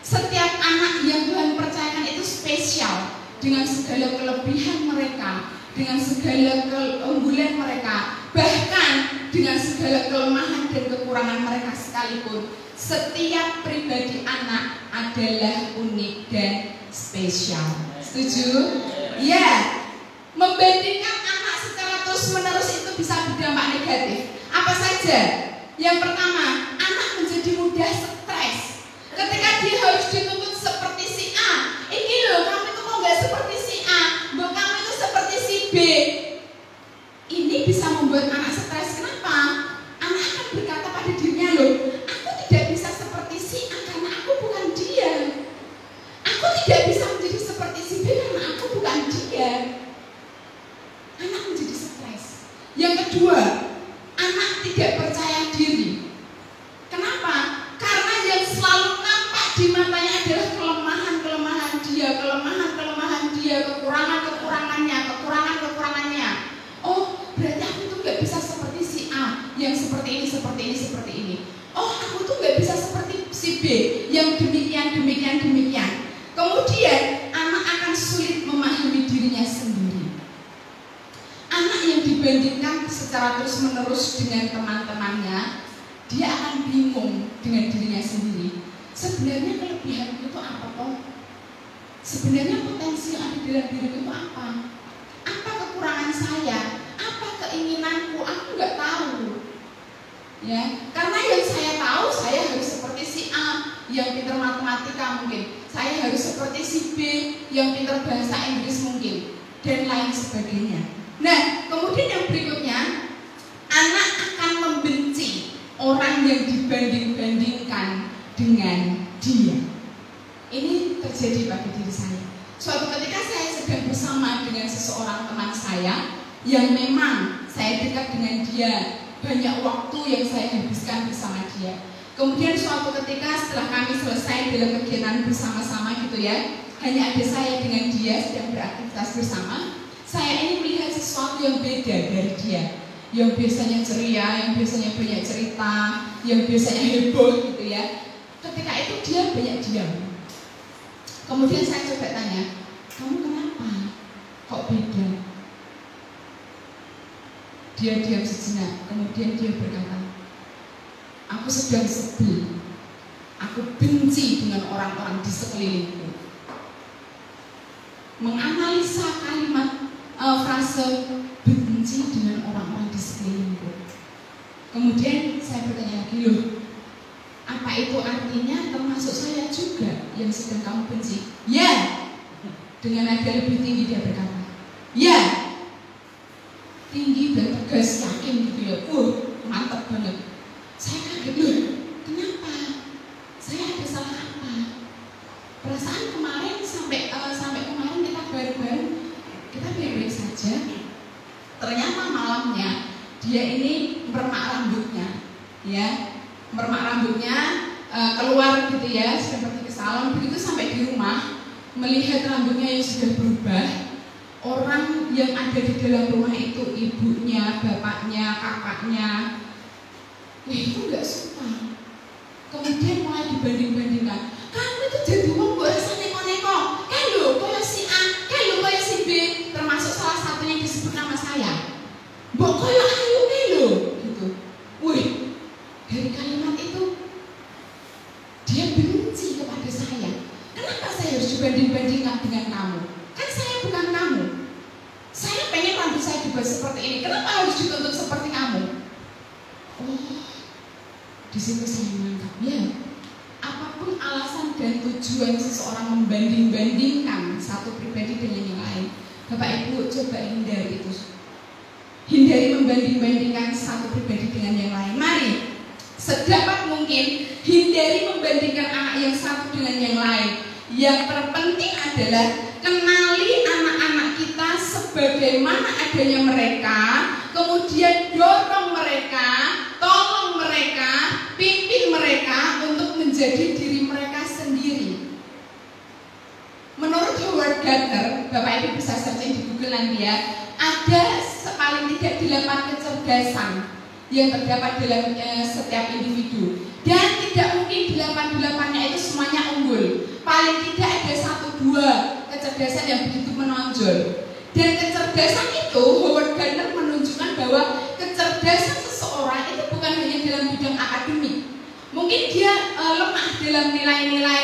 Setiap anak yang Tuhan percayakan itu spesial, dengan segala kelebihan mereka, dengan segala keunggulan mereka, bahkan dengan segala kelemahan dan kekurangan mereka sekalipun. Setiap pribadi anak adalah unik dan spesial. Setuju? Ya. Membandingkan anak secara terus-menerus itu bisa berdampak negatif. Apa saja? Yang pertama, anak menjadi mudah stres. Ketika dia harus dituntut seperti si A, di matanya adalah kelemahan-kelemahan dia, kekurangan-kekurangannya. Oh, berarti aku tuh nggak bisa seperti si A yang seperti ini. Oh, aku tuh nggak bisa seperti si B yang demikian. Kemudian anak akan sulit memahami dirinya sendiri. Anak yang dibandingkan secara terus-menerus dengan teman-temannya, dia akan bingung dengan dirinya sendiri. Sebenarnya kelebihanku itu apa toh? Sebenarnya potensi yang ada dalam diriku itu apa? Apa kekurangan saya? Apa keinginanku? Aku nggak tahu. Ya, karena yang saya tahu, saya harus seperti si A yang pintar matematika mungkin. Saya harus seperti si B yang pintar bahasa Inggris mungkin, dan lain sebagainya. Nah, kemudian yang berikutnya, anak akan membenci orang yang dibanding-bandingkan dengan dia. Ini terjadi bagi diri saya. Suatu ketika saya sedang bersama dengan seseorang teman saya yang memang saya dekat dengan dia, banyak waktu yang saya habiskan bersama dia. Kemudian suatu ketika setelah kami selesai dalam kegiatan bersama-sama gitu ya, hanya ada saya dengan dia sedang beraktivitas bersama. Saya ini melihat sesuatu yang beda dari dia, yang biasanya ceria, yang biasanya banyak cerita, yang biasanya heboh gitu ya. Ketika itu dia banyak diam. Kemudian saya coba tanya, kamu kenapa? Kok beda? Dia diam sejenak, kemudian dia berkata, aku sedang sedih. Aku benci dengan orang-orang di sekelilingku. Menganalisa kalimat frase benci dengan orang-orang di sekelilingku. Kemudian saya bertanya lagi, loh, apa itu artinya termasuk saya juga yang sedang kamu benci? Ya. Dengan nada lebih tinggi dia berkata, ya. Tinggi dan tegas, yakin gitu ya. Mantap banget. Saya kaget, loh, kenapa? Saya ada salah apa? Perasaan kemarin sampai kemarin kita bareng-bareng, kita baik-baik saja. Ternyata malamnya dia ini mermak rambutnya, ya, keluar gitu ya, sudah pergi ke salon. Begitu sampai di rumah, melihat rambutnya yang sudah berubah. Orang yang ada di dalam rumah itu, ibunya, bapaknya, kakaknya, itu nggak suka. Kemudian mulai dibanding-bandingkan. Kamu itu jadi wong kok rasa neko-neko. Kan lho kaya si A, kan lho kaya si B. Termasuk salah satunya disebut nama saya. Mbok kaya ayu ne lho gitu. Wih, dari kalimat itu dia benci kepada saya. Kenapa saya harus dibanding-bandingkan dengan kamu? Kan saya bukan kamu. Saya pengen rambut saya dibuat seperti ini. Kenapa harus dituntut seperti kamu? Oh, di situ saya menangkap, ya. Apapun alasan dan tujuan seseorang membanding-bandingkan satu pribadi dengan yang lain, Bapak Ibu coba hindari itu. Hindari membanding-bandingkan satu pribadi dengan yang lain. Mari, sedapat mungkin hindari membandingkan anak yang satu dengan yang lain. Yang terpenting adalah kenali anak-anak kita sebagaimana adanya mereka, kemudian dorong mereka, tolong mereka, pimpin mereka untuk menjadi diri mereka sendiri. Menurut Howard Gardner, Bapak Ibu bisa searching di Google nanti ya, ada paling tidak 8 kecerdasan yang terdapat dalam setiap individu. Dan tidak mungkin 8-8-nya itu semuanya unggul. Paling tidak ada 1-2 kecerdasan yang begitu menonjol. Dan kecerdasan itu, Howard Gardner menunjukkan bahwa kecerdasan seseorang itu bukan hanya dalam bidang akademik. Mungkin dia lemah dalam nilai-nilai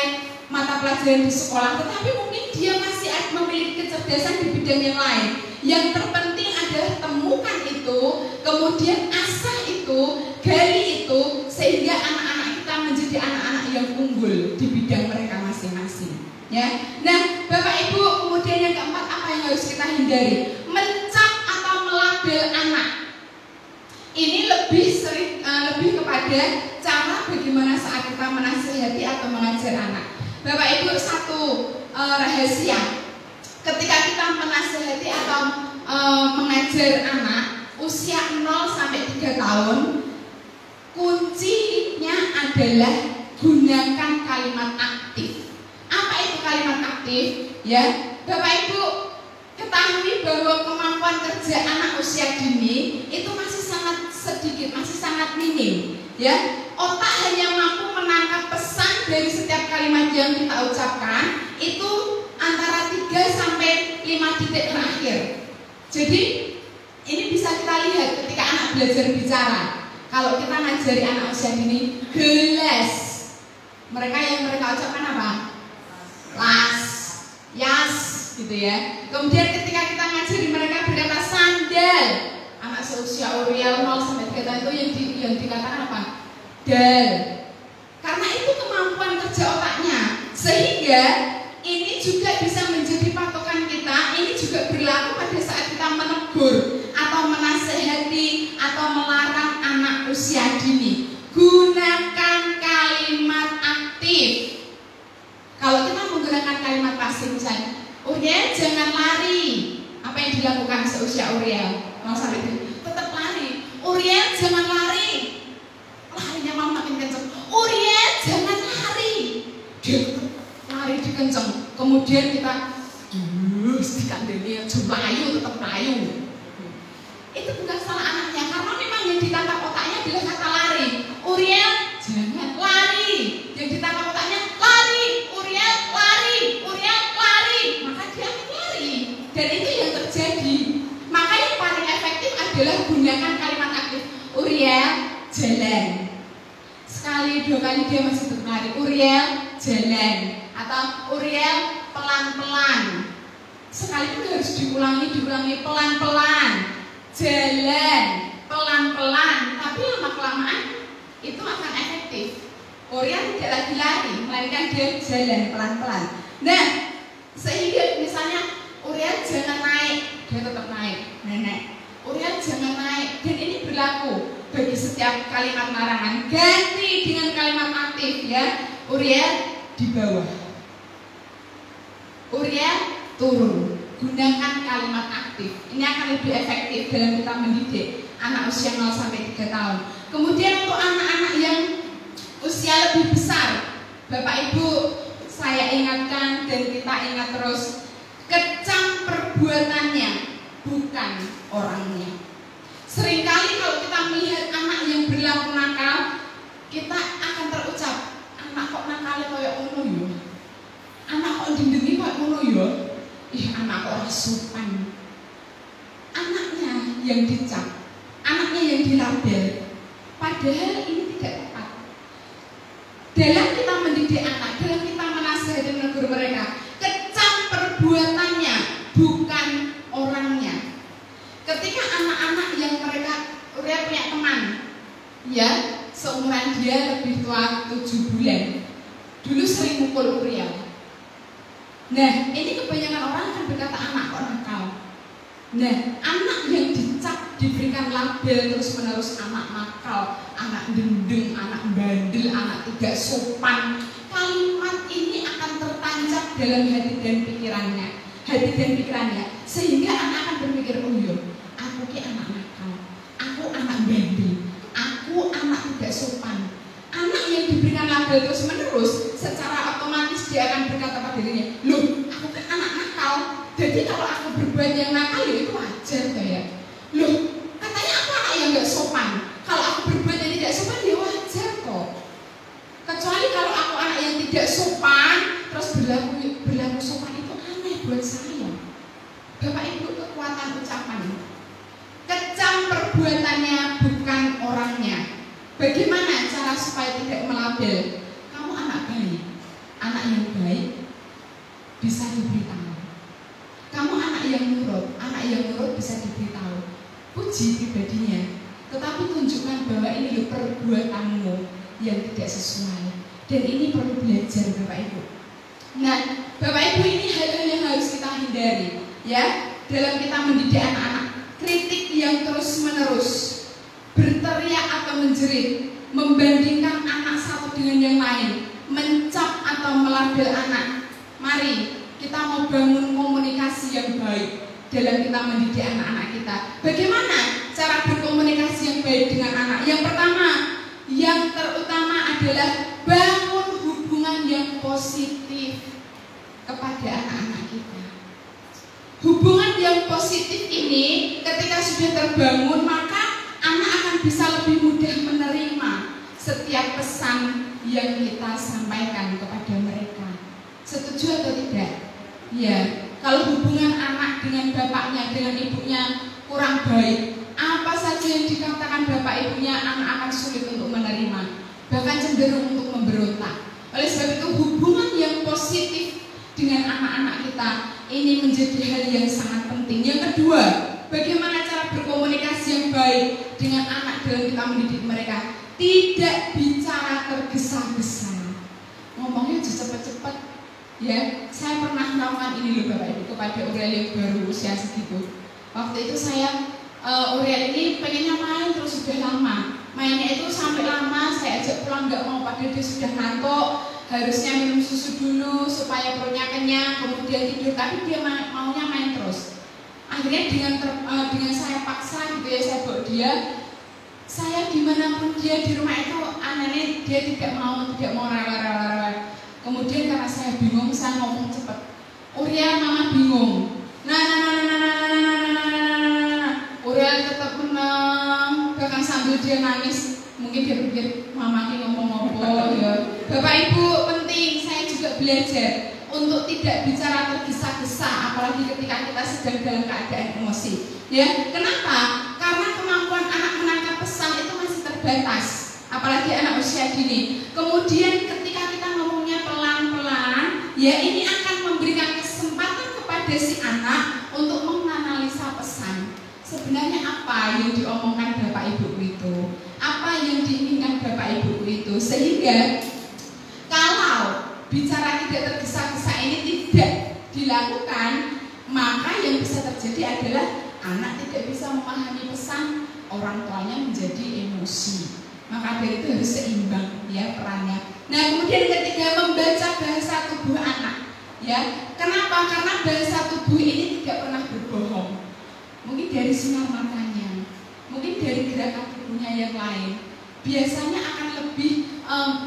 mata pelajaran di sekolah, tetapi mungkin dia masih memiliki kecerdasan di bidang yang lain. Yang terpenting adalah temukan itu, kemudian asah itu, gali itu, sehingga anak-anak kita menjadi anak-anak yang unggul di bidang mereka masing-masing. Ya, nah Bapak Ibu, kemudian yang keempat apa yang harus kita hindari? Mencap atau melabel anak. Ini lebih kepada cara bagaimana saat kita menasihati atau mengajar anak. Bapak Ibu, satu rahasia. Ketika kita menasihati atau mengajar anak usia 0 sampai 3 tahun, kuncinya adalah gunakan kalimat kalimat aktif, ya. Bapak Ibu ketahui bahwa kemampuan kerja anak usia dini itu masih sangat sedikit, masih sangat minim, ya. Otak hanya mampu menangkap pesan dari setiap kalimat yang kita ucapkan itu antara 3 sampai 5 detik terakhir. Jadi ini bisa kita lihat ketika anak belajar bicara. Kalau kita ngajari anak usia dini gelas, mereka yang mereka ucapkan apa? Las, yas, gitu ya. Kemudian ketika kita ngajari mereka berkata sandal, anak seusia Uriel 0 sampai 3 tahun itu yang dikatakan apa? Dal. Karena itu kemampuan kerja otaknya. Sehingga ini juga bisa menjadi patokan kita. Ini juga berlaku pada saat kita menegur atau menasehati atau melarang anak usia dini. Gunakan kalimat aktif. Kalau kita menggunakan kalimat pasif misalnya, Uriel jangan lari. Apa yang dilakukan seusia Uriel? Mau sampai tetap lari. Uriel jangan lari. Larinya mau makin kenceng. Uriel jangan lari. Dia lari dikenceng. Kemudian kita dikandeli jumlayu tetap layu. Itu bukan salah anaknya, karena memang yang ditangkap otaknya adalah kata lari. Uriel jangan lari. Yang ditangkap otaknya lari. Uriel lari. Uriel lari. Maka dia akan lari. Dan itu yang terjadi. Maka yang paling efektif adalah gunakan kalimat aktif. Uriel jalan. Sekali 2 kali dia masih tetap lari. Uriel jalan. Atau Uriel pelan-pelan. Sekalipun harus diulangi pelan-pelan. Jalan pelan-pelan, tapi lama-kelamaan itu akan efektif. Uriel tidak lagi lari, melainkan dia jalan pelan-pelan. Nah, sehingga misalnya Uriel jangan naik, dia tetap naik, nenek. Uriel jangan naik, dan ini berlaku bagi setiap kalimat larangan. Ganti dengan kalimat aktif, ya. Uriel di bawah. Uriel turun. Gunakan kalimat aktif. Ini akan lebih efektif dalam kita mendidik anak usia 0 sampai 3 tahun. Kemudian untuk anak-anak yang usia lebih besar, Bapak Ibu, saya ingatkan dan kita ingat terus, kecam perbuatannya, bukan orangnya. Seringkali kalau kita melihat anak yang berlaku nakal, kita akan terucap, anak kok nakalnya kayak ngono ya? Anak kok dindengi kayak ngono ya? Ih, anak kok rasupan. Anaknya yang dicap, anaknya yang dilabel. Padahal ini tidak tepat. Dalam kita mendidik anak, dalam kita menasihati dan menegur mereka, kecam perbuatannya, bukan orangnya. Ketika anak-anak yang mereka punya teman, ya, seumuran dia lebih tua 7 bulan, dulu sering mukul Uriel. Nah, ini kebanyakan orang akan berkata anak kok nakal. Nah, anak yang dicap, diberikan label terus-menerus anak nakal, anak dendeng, anak bandel, anak tidak sopan. Kalimat ini akan tertancap dalam hati dan pikirannya, sehingga anak akan berpikir, oh iya, aku ki anak nakal, aku anak bandel, aku anak tidak sopan. Anak yang diberikan label terus-menerus, secara otomatis dia akan berkata pada dirinya, loh, aku kan anak nakal, jadi kalau aku berbuat yang nakal ya itu wajar kayak. Loh, katanya aku anak yang gak sopan, kalau aku berbuat yang tidak sopan ya wajar kok. Kecuali kalau aku anak yang tidak sopan, terus berlaku sopan, itu aneh buat saya. Bapak Ibu, kekuatan ucapan, kecam perbuatannya, bukan orangnya. Bagaimana cara supaya tidak melabel? Kamu anak baik, anak yang baik bisa diberitahu. Kamu anak yang nurut bisa diberitahu. Puji pribadinya, tetapi tunjukkan bahwa ini loh perbuatanmu yang tidak sesuai. Dan ini perlu belajar Bapak Ibu. Nah, Bapak Ibu, ini hal-hal yang harus kita hindari, ya, dalam kita mendidik anak-anak. Kritik yang terus-menerus, berteriak atau menjerit, membandingkan anak satu dengan yang lain, mencap atau melabel anak. Mari kita mau bangun komunikasi yang baik dalam kita mendidik anak-anak kita. Bagaimana cara berkomunikasi yang baik dengan anak? Yang pertama, yang terutama adalah bangun hubungan yang positif. kepada anak-anak kita. Hubungan yang positif ini ketika sudah terbangun, maka anak akan bisa lebih mudah menerima setiap pesan yang kita sampaikan kepada mereka. Setuju atau tidak? Ya, kalau hubungan anak dengan bapaknya, dengan ibunya kurang baik, apa saja yang dikatakan bapak ibunya, anak akan sulit untuk menerima, bahkan cenderung untuk memberontak. Oleh sebab itu, hubungan yang positif dengan anak-anak kita ini menjadi hal yang sangat penting. Yang kedua, bagaimana cara berkomunikasi yang baik dengan anak dalam kita mendidik mereka? Tidak bicara tergesa-gesa, ngomongnya cepat-cepat. Ya, saya pernah melakukan ini loh Bapak Ibu kepada Uriel yang baru usia segitu. Waktu itu saya Uriel ini pengennya main terus sudah lama. Mainnya itu sampai lama, saya ajak pulang nggak mau, padahal dia sudah ngantuk. Harusnya minum susu dulu supaya perutnya kenyang, kemudian tidur, tapi dia maunya main terus. Akhirnya dengan saya paksa gitu ya, saya bawa dia. Saya dimanapun dia di rumah itu anehnya dia tidak mau rela. Kemudian karena saya bingung, saya ngomong cepat. Uriel, mama bingung. Uriel tetap menang, bahkan sambil dia nangis. Mungkin dia pikir mama ini ngomong apa ya. Bapak Ibu, penting saya juga belajar untuk tidak bicara tergesa-gesa, apalagi ketika kita sedang dalam keadaan emosi. Ya, kenapa? Karena kemampuan anak menangkap pesan itu masih terbatas, apalagi anak usia dini. Kemudian ketika kita ngomongnya pelan-pelan, ya ini akan memberikan kesempatan kepada si anak untuk menganalisa pesan. Sebenarnya apa yang diomongkan bapak ibu itu? Apa yang diinginkan bapak ibu itu? Sehingga kalau bicara tidak tergesa-gesa ini tidak dilakukan, maka yang bisa terjadi adalah anak tidak bisa memahami pesan, orang tuanya menjadi emosi. Maka dari itu harus seimbang ya perannya. Nah, kemudian ketiga, membaca bahasa tubuh anak. Ya, kenapa? Karena bahasa tubuh ini tidak pernah berbohong. Mungkin dari sinar matanya, mungkin dari gerakan tubuhnya yang lain, biasanya akan lebih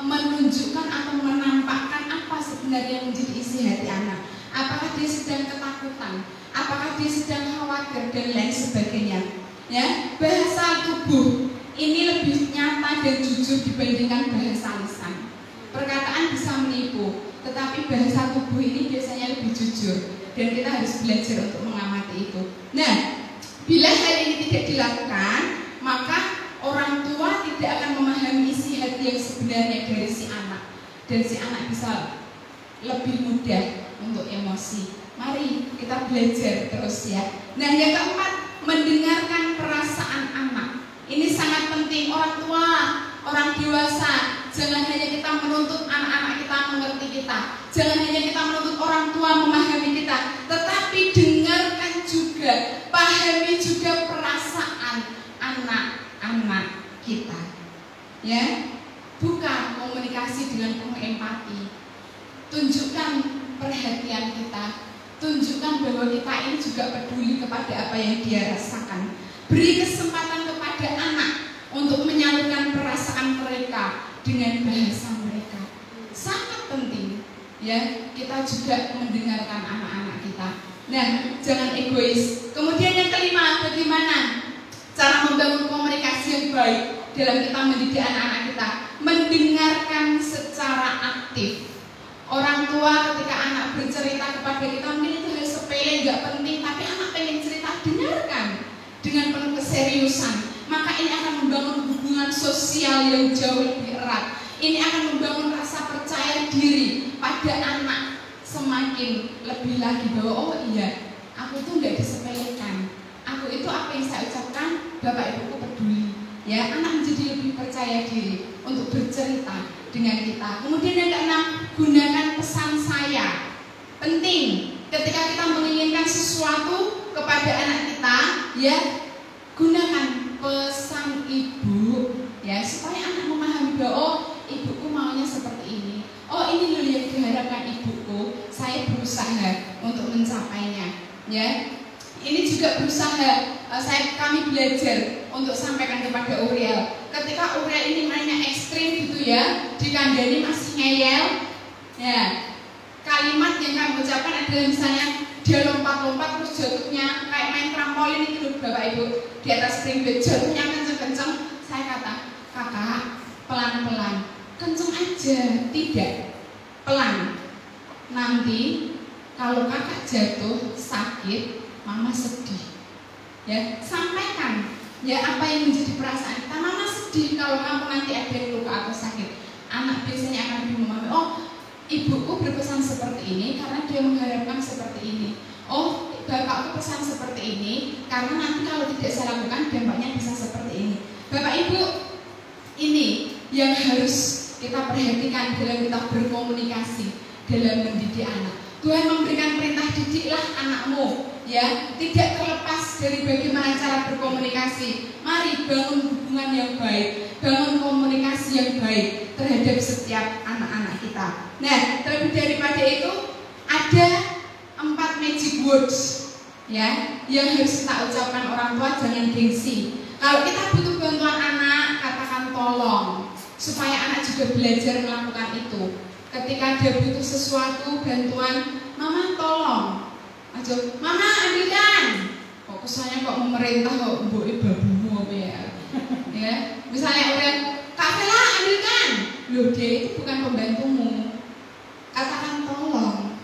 menunjukkan atau menampakkan apa sebenarnya yang menjadi isi hati anak. Apakah dia sedang ketakutan, apakah dia sedang khawatir dan lain sebagainya. Ya, bahasa tubuh ini lebih nyata dan jujur dibandingkan bahasa lisan. Perkataan bisa menipu, tetapi bahasa tubuh ini biasanya lebih jujur, dan kita harus belajar untuk mengamati itu. Nah, bila hal ini tidak dilakukan, maka orang tua tidak akan memahami isi hati yang sebenarnya dari si anak, dan si anak bisa lebih mudah untuk emosi. Mari kita belajar terus ya. Nah, yang keempat, mendengarkan perasaan anak. Ini sangat penting. Orang tua, orang dewasa, jangan hanya kita menuntut anak-anak kita mengerti kita, jangan hanya kita menuntut orang tua memahami kita, tetapi dengarkan juga, pahami juga perasaan anak-anak kita. Ya, buka komunikasi dengan penuh empati. Tunjukkan perhatian kita, tunjukkan bahwa kita ini juga peduli kepada apa yang dia rasakan. Beri kesempatan kepada anak untuk menyalurkan perasaan mereka dengan bahasa mereka. Sangat penting ya, kita juga mendengarkan anak-anak kita. Nah, jangan egois. Kemudian yang kelima, bagaimana cara membangun komunikasi yang baik dalam kita mendidik anak-anak kita? Mendengarkan secara aktif. Orang tua ketika anak bercerita kepada kita, mungkin itu hal sepele, nggak penting, tapi anak pengen cerita, dengarkan dengan penuh keseriusan. Maka ini akan membangun hubungan sosial yang jauh lebih erat. Ini akan membangun rasa percaya diri pada anak semakin lebih lagi bahwa oh iya, aku itu nggak disepelekan. Aku itu apa yang saya ucapkan, bapak ibuku peduli. Ya, anak menjadi lebih percaya diri untuk bercerita dengan kita. Kemudian yang keenam, gunakan pesan saya. Penting ketika kita menginginkan sesuatu kepada anak kita, ya gunakan pesan ibu, ya supaya anak memahami bahwa oh ibuku maunya seperti ini. Oh ini loh yang diharapkan ibuku. Saya berusaha untuk mencapainya. Ya, ini juga berusaha. Kami belajar untuk sampaikan kepada Uriel. Ketika Uriel ini mainnya ekstrim gitu ya, dikandani masih ngeyel, ya kalimat kalimat yang kamu ucapkan adalah misalnya dia lompat-lompat terus jatuhnya kayak main trampolin itu loh Bapak Ibu, di atas spring bed jatuhnya kenceng-kenceng. Saya kata, kakak pelan-pelan, kenceng aja, tidak, pelan. Nanti kalau kakak jatuh sakit, mama sedih. Ya, sampaikan ya apa yang menjadi perasaan kita. Mama sedih kalau kamu nanti ada yang luka atau sakit. Anak biasanya akan memahami, oh ibuku berpesan seperti ini karena dia mengharapkan seperti ini. Oh bapakku pesan seperti ini karena nanti kalau tidak saya lakukan dampaknya bisa seperti ini. Bapak Ibu, ini yang harus kita perhatikan dalam kita berkomunikasi, dalam mendidik anak. Tuhan memberikan perintah, didiklah anakmu, ya, tidak terlepas dari bagaimana cara berkomunikasi. Mari bangun hubungan yang baik, bangun komunikasi yang baik terhadap setiap anak-anak kita. Nah, terlebih daripada itu ada 4 magic words, ya, yang harus kita ucapkan orang tua. Jangan gengsi. Kalau kita butuh bantuan anak, katakan tolong, supaya anak juga belajar melakukan itu. Ketika dia butuh sesuatu, bantuan, mama tolong, aja, mama ambilkan. Kok kesannya kok memerintah kok mbok babumu apa ya? Ya, misalnya orang, Kak Vela ambilkan. Loh, dia itu bukan pembantumu. Katakan tolong.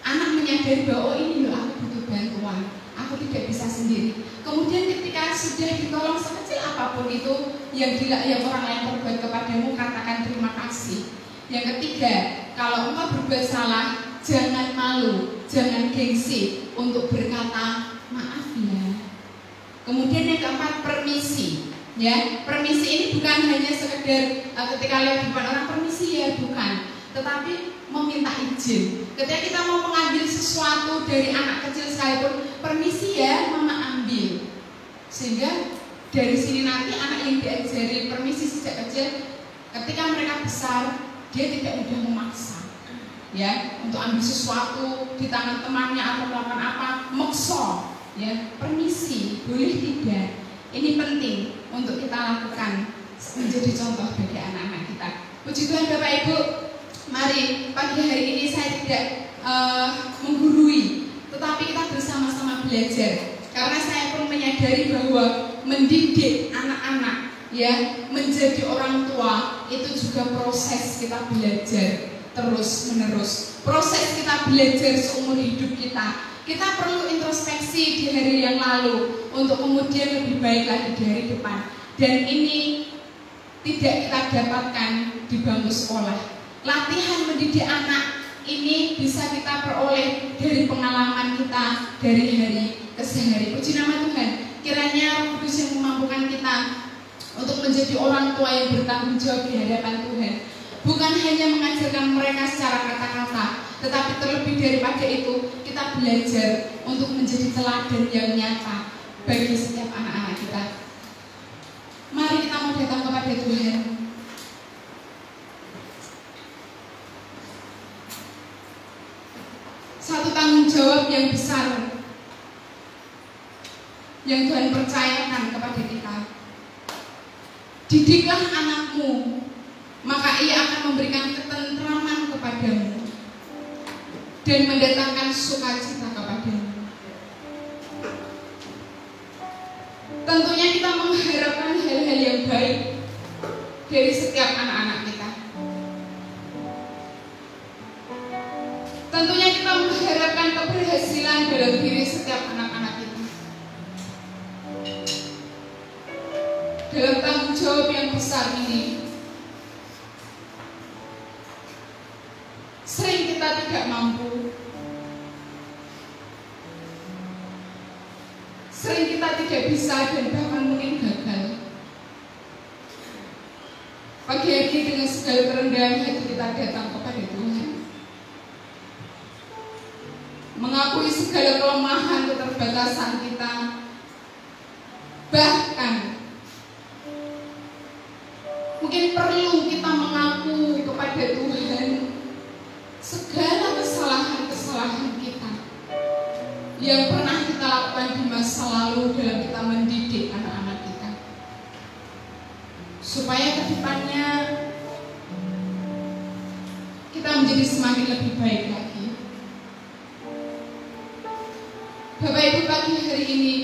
Anak menyadari bahwa oh ini loh aku butuh bantuan, aku tidak bisa sendiri. Kemudian ketika sudah ditolong sekecil apapun itu yang orang lain berbuat kepadamu, katakan terima kasih. Yang ketiga, kalau engkau berbuat salah, jangan malu, jangan gengsi untuk berkata maaf ya. Kemudian yang keempat, permisi. Ya, permisi ini bukan hanya sekedar ketika lewat depan orang permisi ya, bukan, tetapi meminta izin. Ketika kita mau mengambil sesuatu dari anak kecil sekalipun, permisi ya, mama ambil. Sehingga dari sini nanti anak yang diajari permisi sejak kecil, ketika mereka besar, dia tidak mudah memaksa, ya, untuk ambil sesuatu di tangan temannya atau melakukan apa, maksa, ya, permisi, boleh tidak. Ini penting untuk kita lakukan menjadi contoh bagi anak-anak kita. Puji Tuhan Bapak Ibu, mari pagi hari ini saya tidak menggurui, tetapi kita bersama-sama belajar. Karena saya pun menyadari bahwa mendidik anak-anak, ya, menjadi orang tua itu juga proses kita belajar terus menerus. Proses kita belajar seumur hidup kita. Kita perlu introspeksi di hari yang lalu untuk kemudian lebih baik lagi di hari depan. Dan ini tidak kita dapatkan di bangku sekolah. Latihan mendidik anak ini bisa kita peroleh dari pengalaman kita dari hari ke hari. Puji nama Tuhan. Kiranya Roh Kudus yang memampukan kita untuk menjadi orang tua yang bertanggung jawab di hadapan Tuhan. Bukan hanya mengajarkan mereka secara kata-kata, tetapi terlebih daripada itu kita belajar untuk menjadi teladan yang nyata bagi setiap anak-anak kita. Mari kita mau datang kepada Tuhan. Satu tanggung jawab yang besar yang Tuhan percayakan kepada kita. Didiklah anakmu, maka ia akan memberikan ketentraman kepadamu dan mendatangkan sukacita kepadamu. Tentunya kita mengharapkan hal-hal yang baik dari setiap anak-anak kita. Tentunya kita mengharapkan keberhasilan dalam diri setiap anak-anak kita. Dalam tanggung jawab yang besar ini, sering kita tidak mampu, sering kita tidak bisa dan bahkan mungkin gagal. Pagi hari ini dengan segala kerendahan hati kita datang kepada Tuhan, mengakui segala kelemahan, keterbatasan kita, bahkan mungkin perlu kita mengaku kepada Tuhan segala kesalahan-kesalahan kita yang pernah kita lakukan di masa lalu dalam kita mendidik anak-anak kita, supaya kedepannya kita menjadi semakin lebih baik lagi. Bapak Ibu, pagi hari ini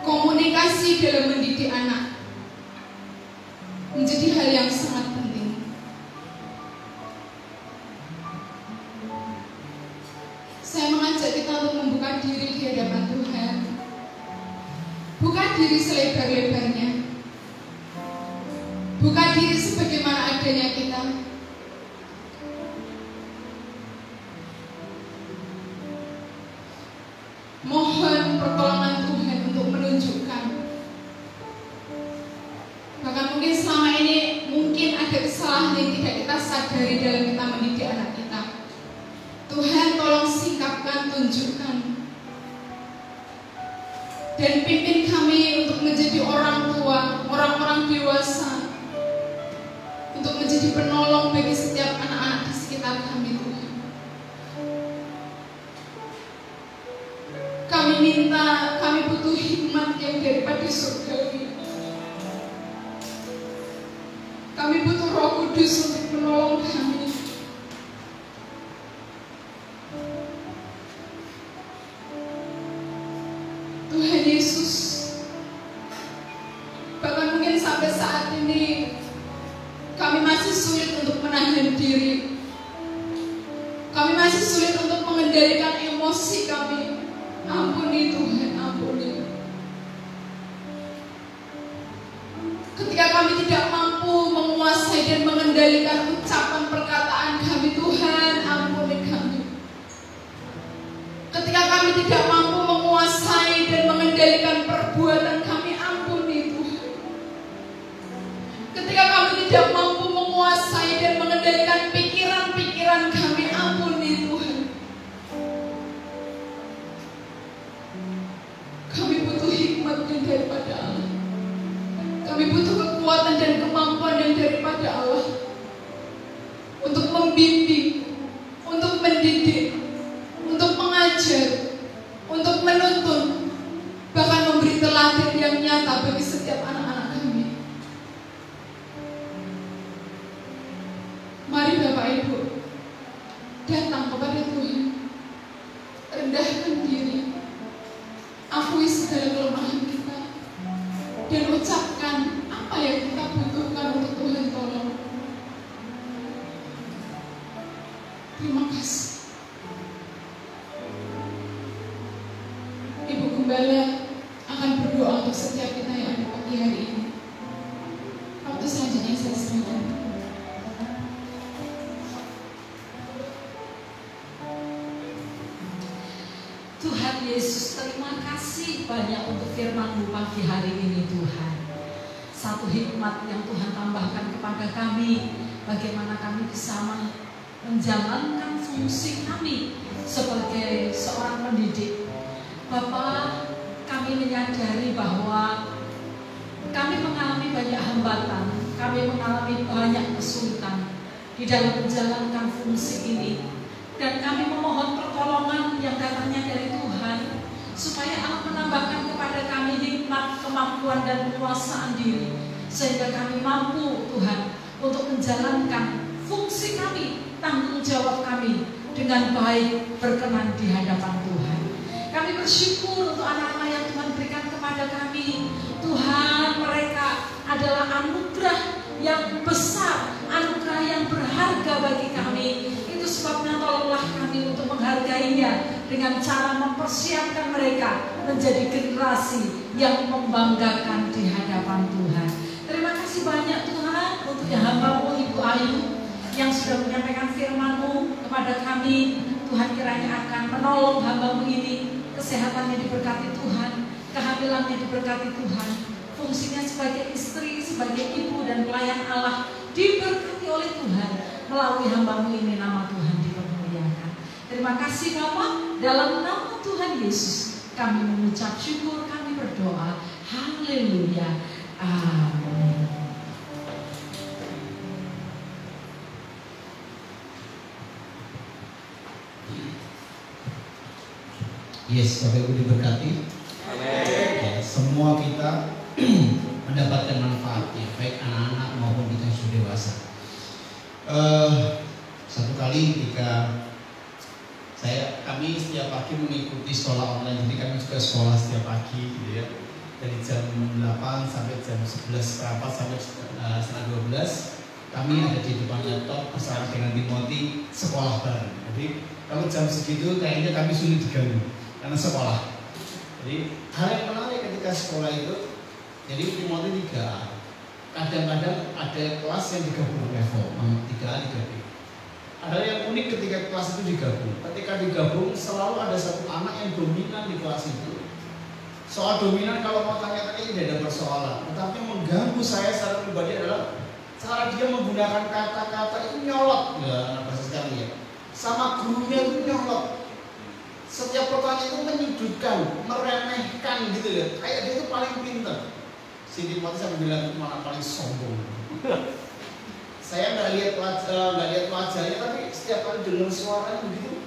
komunikasi dalam mendidik anak menjadi hal yang sangat penting. Saya mengajak kita untuk membuka diri di hadapan Tuhan. Buka diri selebar-lebarnya. Buka diri sebagaimana adanya kita. Mohon pertolongan Tuhan untuk menunjukkan. Bahkan mungkin selama ini mungkin ada kesalahan yang tidak kita sadari dalam kita mendidik anak kita. Tuhan tolong singkapkan, tunjukkan. Dan pimpin kami untuk menjadi orang tua, orang-orang dewasa, untuk menjadi penolong bagi setiap anak-anak di sekitar kami, Tuhan. Kami minta, kami butuh hikmat yang daripada surgawi. Kami butuh Roh Kudus untuk menolong kami. Tuhan Yesus, bahkan mungkin sampai saat ini kami masih sulit untuk menahan diri. Kami masih sulit untuk mengendalikan emosi kami. Ampuni Tuhan, ampuni. Ketika kami tidak mampu menguasai dan mengendalikan ucapan perkataan kami, Tuhan, ampuni kami. Ketika kami tidak mampu menguasai dan mengendalikan perbuatan kami, ampuni Tuhan. Ketika kami tidak mampu menguasai dan mengendalikan pikiran-pikiran kami, ampuni Tuhan. Kami butuh hikmat yang daripada Allah. Kami butuh kekuatan dan kemampuan yang daripada Allah untuk membimbing, untuk mendidik, untuk mengajar, untuk menuntun, bahkan memberi teladan yang nyata bagi setiap anak-anak kami. Mari Bapak Ibu datang kepada Tuhan, rendahkan diri, akui segala kelemahan kita, dan ucapkan apa yang kita butuhkan untuk Tuhan tolong. Terima kasih. Ibu Gembala akan berdoa untuk setiap kita yang ada pagi hari ini. Waktu selanjutnya saya serahkan. Tuhan Yesus, terima kasih banyak untuk firman-Mu pagi hari ini Tuhan. Satu hikmat yang Tuhan tambahkan kepada kami, bagaimana kami bisa menjalankan fungsi kami sebagai seorang pendidik. Bapak, kami menyadari bahwa kami mengalami banyak hambatan, kami mengalami banyak kesulitan di dalam menjalankan fungsi ini. Dan kami memohon pertolongan yang datangnya dari Tuhan, supaya Allah menambahkan kepada kami hikmat, kemampuan, dan penguasaan diri, sehingga kami mampu Tuhan untuk menjalankan fungsi kami, tanggung jawab kami dengan baik, berkenan di hadapan Tuhan. Kami bersyukur untuk anak-anak yang Tuhan berikan kepada kami. Tuhan, mereka adalah anugerah yang besar, anugerah yang berharga bagi kami. Itu sebabnya tolonglah kami untuk menghargainya dengan cara mempersiapkan mereka menjadi generasi yang membanggakan di hadapan Tuhan. Terima kasih banyak Tuhan untuk yang hamba-Mu Ibu Ayu yang sudah menyampaikan firman-Mu kepada kami. Tuhan kiranya akan menolong hamba-Mu ini, kesehatannya diberkati Tuhan, kehamilannya diberkati Tuhan, fungsinya sebagai istri, sebagai ibu dan pelayan Allah diberkati oleh Tuhan. Melalui hamba-Mu ini nama Tuhan dipermuliakan. Terima kasih Bapa, dalam nama Tuhan Yesus kami mengucap syukur, kami berdoa. Haleluya. Amin. Yes, Bapak Ibu diberkati. Ya, semua kita mendapatkan manfaatnya, baik anak-anak maupun kita yang sudah dewasa. Satu kali ketika Kami setiap pagi mengikuti sekolah online, jadi kami juga sekolah setiap pagi gitu ya. Dari jam 8 sampai jam 11 rapat sampai setengah 12 kami ada di depan laptop bersama dengan Timothy sekolah bareng. Jadi kalau jam segitu kayaknya kami sulit diganggu karena sekolah. Jadi hal yang menarik ketika sekolah itu, jadi Timothy 3A. Kadang-kadang ada kelas yang digabung level 3A, 3B. Ada yang unik ketika kelas itu digabung. Ketika digabung selalu ada satu anak yang dominan di kelas itu. Soal dominan kalau mau tanya-tanya tidak ada persoalan. Tetapi yang mengganggu saya secara pribadi adalah cara dia menggunakan kata-kata itu nyolot, ya bahasa sekarang ya. Sama gurunya itu nyolot. Setiap pertanyaan itu menyudutkan, meremehkan gitu ya. Kayak dia itu paling pintar. Si Timothy sampai bilang itu malah paling sombong. Saya nggak lihat wajahnya, tapi setiap kali dengar suaranya begitu,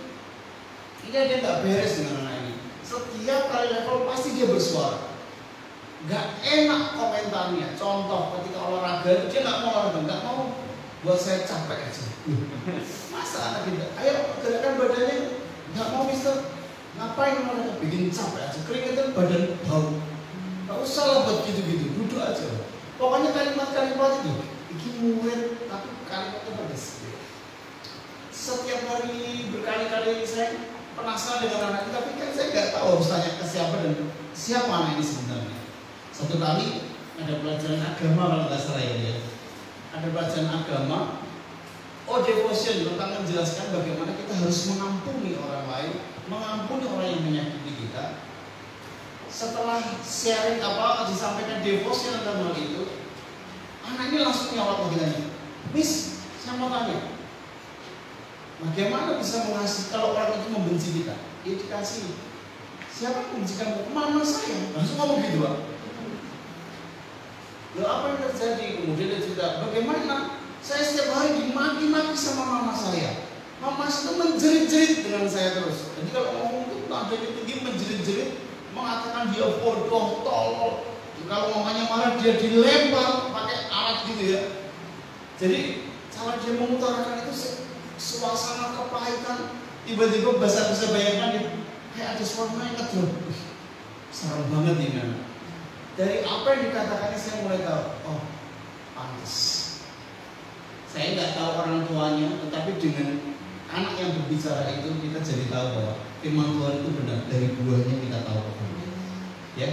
ini dia nggak beres dengan anak ini. Setiap kali level pasti dia bersuara. Nggak enak komentarnya. Contoh ketika olahraga dia nggak mau olahraga, nggak mau, buat saya capek aja. Masa anak kita, ayo gerakan badannya, nggak mau mister, ngapain olahraga, bikin capek aja, keringetan badan bau. Nggak usah lah buat gitu-gitu, duduk aja. Pokoknya kalimat-kalimat itu bikin murid, tapi kalimatnya pedas. Setiap hari berkali-kali saya penasaran dengan anak itu, tapi kan saya nggak tahu harus tanya ke siapa dan siapa anak ini sebenarnya. Satu kali ada pelajaran agama kalau nggak salah ya, ada pelajaran agama, devotion tentang menjelaskan bagaimana kita harus mengampuni orang lain, mengampuni orang yang menyakiti kita. Setelah sharing disampaikan devotion tentang hal itu, anak ini langsung nyolot begini, Miss, saya mau tanya, bagaimana bisa mengasihi kalau orang itu membenci kita? Ya dikasih. Siapa yang membenci kamu? Mama saya. Langsung ngomong gitu, Pak. Lalu apa yang terjadi? Kemudian dia cerita, bagaimana saya setiap hari dimaki-maki sama mama saya. Mama itu menjerit-jerit dengan saya terus. Jadi kalau ngomong itu nadanya tinggi, menjerit-jerit, mengatakan dia bodoh, tolol. Kalau mamanya marah dia dilempar pakai alat gitu ya. Jadi cara dia mengutarakan itu suasana kepahitan, tiba-tiba bisa bayangkan dia kayak ada suaranya ngedrop. Serem banget ini. Dari apa yang dikatakannya saya mulai tahu, oh pantas. Saya nggak tahu orang tuanya, tetapi dengan anak yang berbicara itu kita jadi tahu bahwa firman Tuhan itu benar, dari buahnya kita tahu bahwa. Ya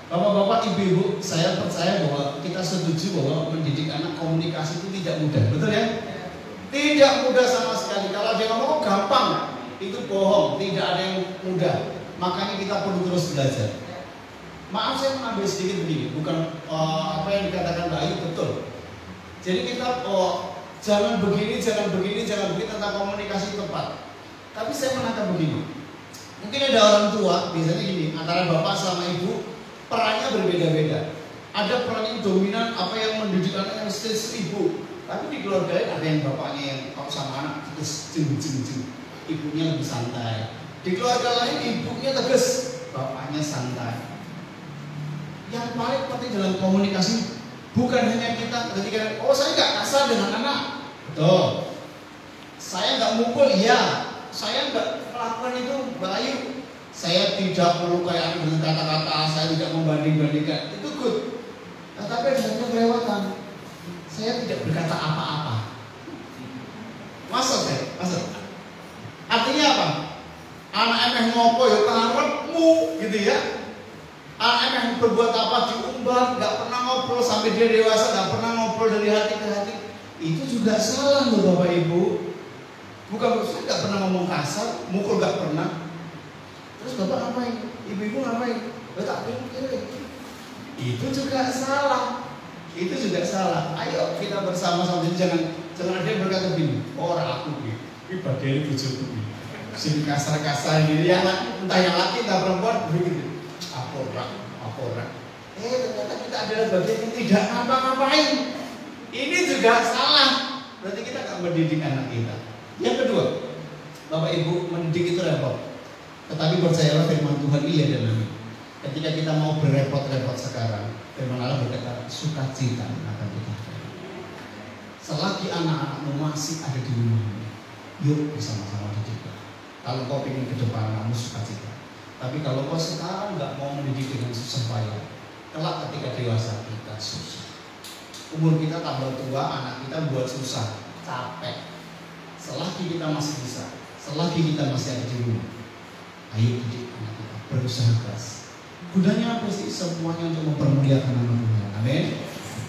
Bapak-bapak, ibu-ibu, saya percaya bahwa kita setuju bahwa mendidik anak komunikasi itu tidak mudah, betul ya? Tidak mudah sama sekali. Kalau dia ngomong gampang, itu bohong. Tidak ada yang mudah. Makanya kita perlu terus belajar. Maaf saya mengambil sedikit begini, bukan apa yang dikatakan Mbak Ayu betul. Jadi kita jangan begini tentang komunikasi tepat. Tapi saya menangkap begini. Mungkin ada orang tua, biasanya gini, antara bapak sama ibu perannya berbeda-beda. Ada peran yang dominan, apa yang mendidik anak yang stres ibu. Tapi di keluarga ada yang bapaknya yang kalau sama anak terus jeng. Ibunya lebih santai. Di keluarga lain ibunya tegas, bapaknya santai. Yang paling penting dalam komunikasi bukan hanya kita ketika saya nggak kasar dengan anak, betul. Saya nggak mukul, iya. Saya nggak melakukan itu, Mbak Ayu. Saya tidak melukai anak dengan kata-kata, saya tidak membanding-bandingkan, itu good. Nah, tapi ada satu kelewatan. Saya tidak berkata apa-apa. Masuk. Artinya apa? Anak emeh ngopo ya karepmu gitu ya. Anak emeh berbuat apa diumbar, nggak pernah ngobrol sampai dia dewasa, nggak pernah ngobrol dari hati ke hati. Itu juga salah loh Bapak Ibu. Bukan saya nggak pernah ngomong kasar, mukul nggak pernah. Terus Bapak ngapain? Ibu-ibu ngapain? Tak pikir. Itu juga salah. Ayo kita bersama-sama, jangan ada yang berkata begini, orang aku ini bagian bujuku sini kasar-kasar ini, entah yang laki entah perempuan begitu. Apa orang. Ternyata kita adalah bagian yang tidak ngapa-ngapain. Ini juga salah. Berarti kita nggak mendidik anak kita. Yang kedua, Bapak Ibu, mendidik itu repot. Tetapi percayalah firman Tuhan iya dan amin. Ketika kita mau berrepot-repot sekarang, firman Allah berkata sukacita akan kita. Selagi anak-anakmu masih ada di rumahmu, yuk bersama-sama didik. Kalau kau ingin ke depan, kamu sukacita. Tapi kalau kau sekarang nggak mau mendidik dengan susah payah, kelak ketika dewasa kita susah. Umur kita tambah tua, anak kita buat susah, capek. Selagi kita masih bisa, selagi kita masih ada di rumah, ayo didik anak kita, berusaha keras. Gunanya apa sih? Semuanya untuk mempermuliakan nama Tuhan. Amin.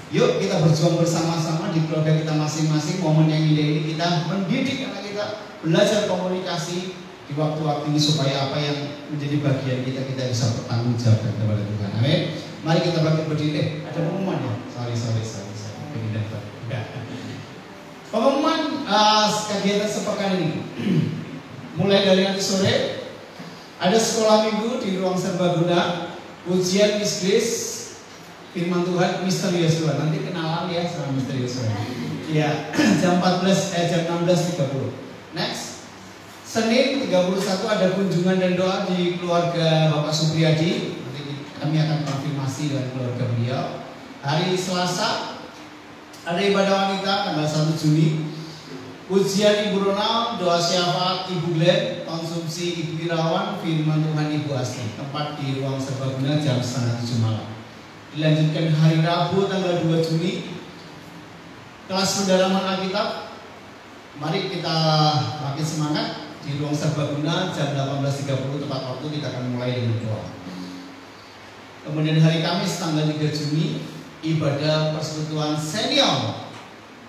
Yuk kita berjuang bersama-sama di keluarga kita masing-masing. Momen yang indah ini kita mendidik anak kita, belajar komunikasi di waktu-waktu ini supaya apa yang menjadi bagian kita bisa bertanggung jawab kepada Tuhan. Amin. Mari kita bangkit berdiri. Ada pengumuman ya? Sorry. Pengen dapat. Pengumuman kegiatan sepekan ini. Mulai dari nanti sore ada sekolah minggu di ruang serbaguna, ujian Inggris, firman Tuhan, misteri Yosua. Nanti kenalan ya sama misteri Yosua. Ya, jam 16.30. Next. Senin 31 ada kunjungan dan doa di keluarga Bapak Supriyadi. Nanti kami akan konfirmasi dengan keluarga beliau. Hari Selasa ada ibadah wanita tanggal 1 Juni. Ujian Ibu Ronald, doa syafaat Ibu Glenn, konsumsi Ibu Irawan, firman Tuhan Ibu Asli. Tempat di ruang serbaguna jam 6:30 malam. Dilanjutkan hari Rabu tanggal 2 Juni. Kelas pendalaman Alkitab. Mari kita makin semangat di ruang serbaguna jam 18.30 tepat waktu kita akan mulai dengan doa. Kemudian hari Kamis tanggal 3 Juni ibadah persekutuan senior.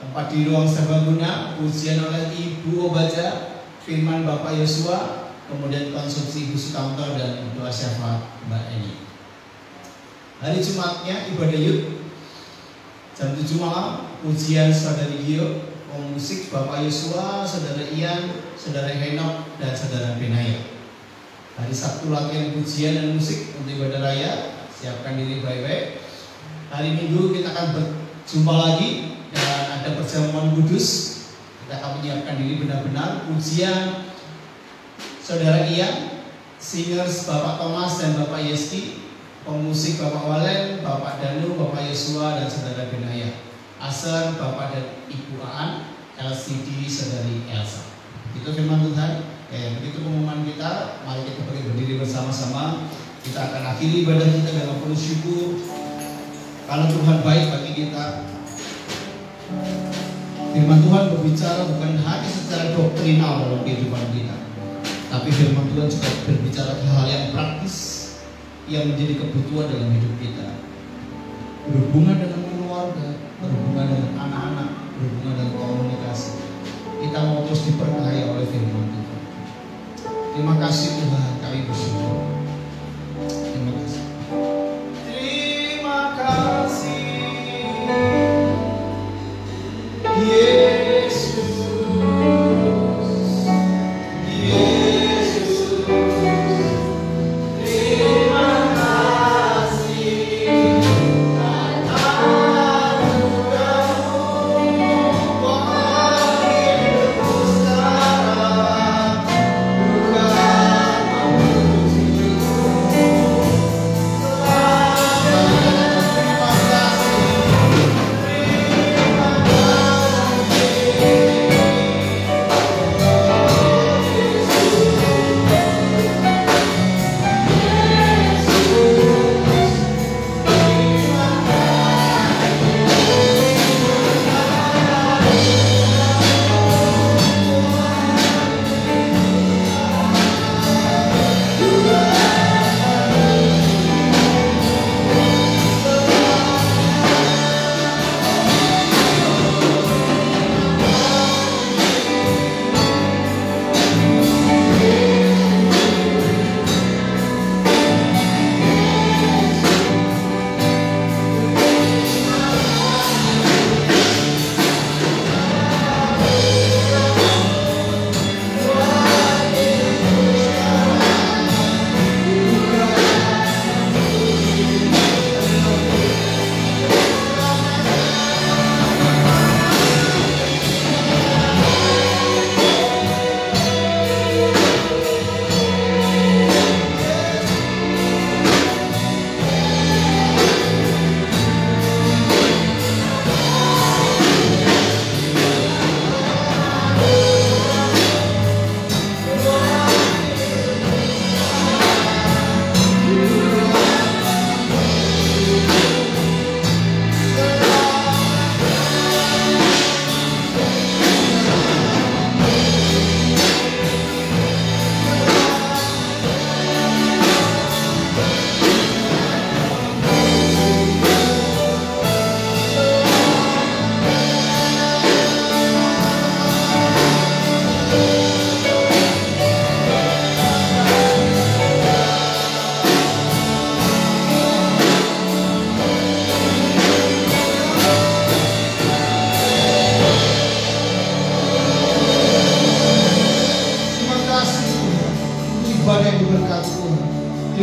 Tempat di ruang serbaguna, ujian oleh Ibu Obaja, firman Bapak Yosua, kemudian konsumsi Ibu Sukamto dan doa syafaat Mbak Eni. Hari Jumatnya ibadah youth jam 7 malam, ujian Saudari Gio, musik Bapak Yosua, Saudara Ian, Saudara Henok, dan Saudara Benaya. Hari Sabtu latihan pujian dan musik untuk ibadah raya, siapkan diri baik-baik. Hari Minggu kita akan berjumpa lagi dan ada perjamuan kudus. Kita akan menyiapkan diri benar-benar. Ujian Saudara Ian, singers Bapak Thomas dan Bapak Yeski, pemusik Bapak Walen, Bapak Danu, Bapak Yosua, dan Saudara Benaya. Asar Bapak dan Ibu Aan, LCD Saudari Elsa. Itu firman Tuhan. Begitu pengumuman kita. Mari kita berdiri bersama-sama. Kita akan akhiri ibadah kita dengan penuh syukur. Kalau Tuhan baik bagi kita. Firman Tuhan berbicara bukan hanya secara doktrinal dalam kehidupan kita, tapi firman Tuhan juga berbicara hal yang praktis yang menjadi kebutuhan dalam hidup kita. Berhubungan dengan keluarga, berhubungan dengan anak-anak, berhubungan dengan komunikasi. Kita mau terus diberkahi oleh firman Tuhan. Terima kasih Tuhan, kami bersyukur. Terima kasih. Terima kasih Yesus.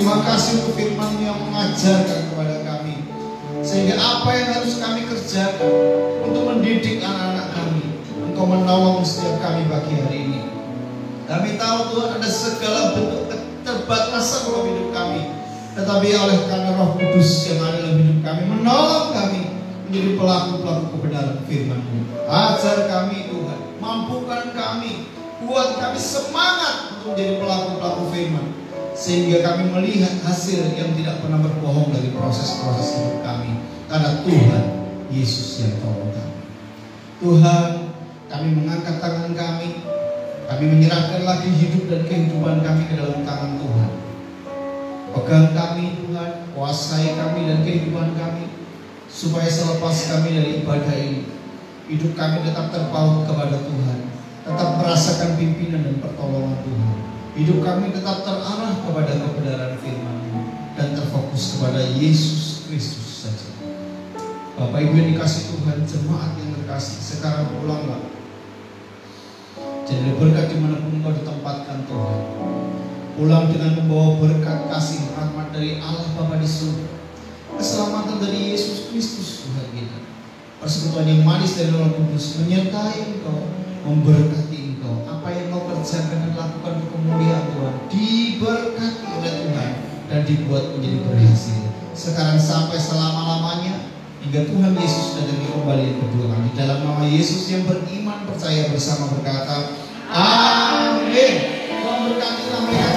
Terima kasih untuk firman-Mu yang mengajarkan kepada kami, sehingga apa yang harus kami kerjakan untuk mendidik anak-anak kami, Engkau menolong setiap kami pagi hari ini. Kami tahu Tuhan ada segala bentuk keterbatasan dalam hidup kami, tetapi oleh karena Roh Kudus yang ada dalam hidup kami menolong kami menjadi pelaku-pelaku kebenaran firman-Mu. Ajar kami Tuhan, mampukan kami, buat kami semangat untuk menjadi pelaku-pelaku firman, sehingga kami melihat hasil yang tidak pernah berbohong dari proses-proses hidup kami, karena Tuhan Yesus yang tolong kami. Tuhan, kami mengangkat tangan kami menyerahkan lagi hidup dan kehidupan kami ke dalam tangan Tuhan. Pegang kami Tuhan, kuasai kami dan kehidupan kami, supaya selepas kami dari ibadah ini, hidup kami tetap terpaut kepada Tuhan, tetap merasakan pimpinan dan pertolongan Tuhan. Hidup kami tetap terarah kepada kebenaran firman-Mu dan terfokus kepada Yesus Kristus saja. Bapak Ibu yang dikasih Tuhan, jemaat yang terkasih, sekarang pulanglah. Jadi berkat dimanapun Engkau ditempatkan Tuhan. Pulang dengan membawa berkat kasih rahmat dari Allah Bapa di surga, keselamatan dari Yesus Kristus Tuhan kita, persekutuan yang manis dari Roh Kudus menyertai Engkau, memberkati Engkau. Apa yang Engkau kerjakan dan lakukan untuk kemuliaan Tuhan diberkati oleh Tuhan dan dibuat menjadi berhasil sekarang sampai selama-lamanya, hingga Tuhan Yesus datang kembali yang kedua kali. Dalam nama Yesus yang beriman percaya bersama berkata, amin. Tuhan berkati mereka.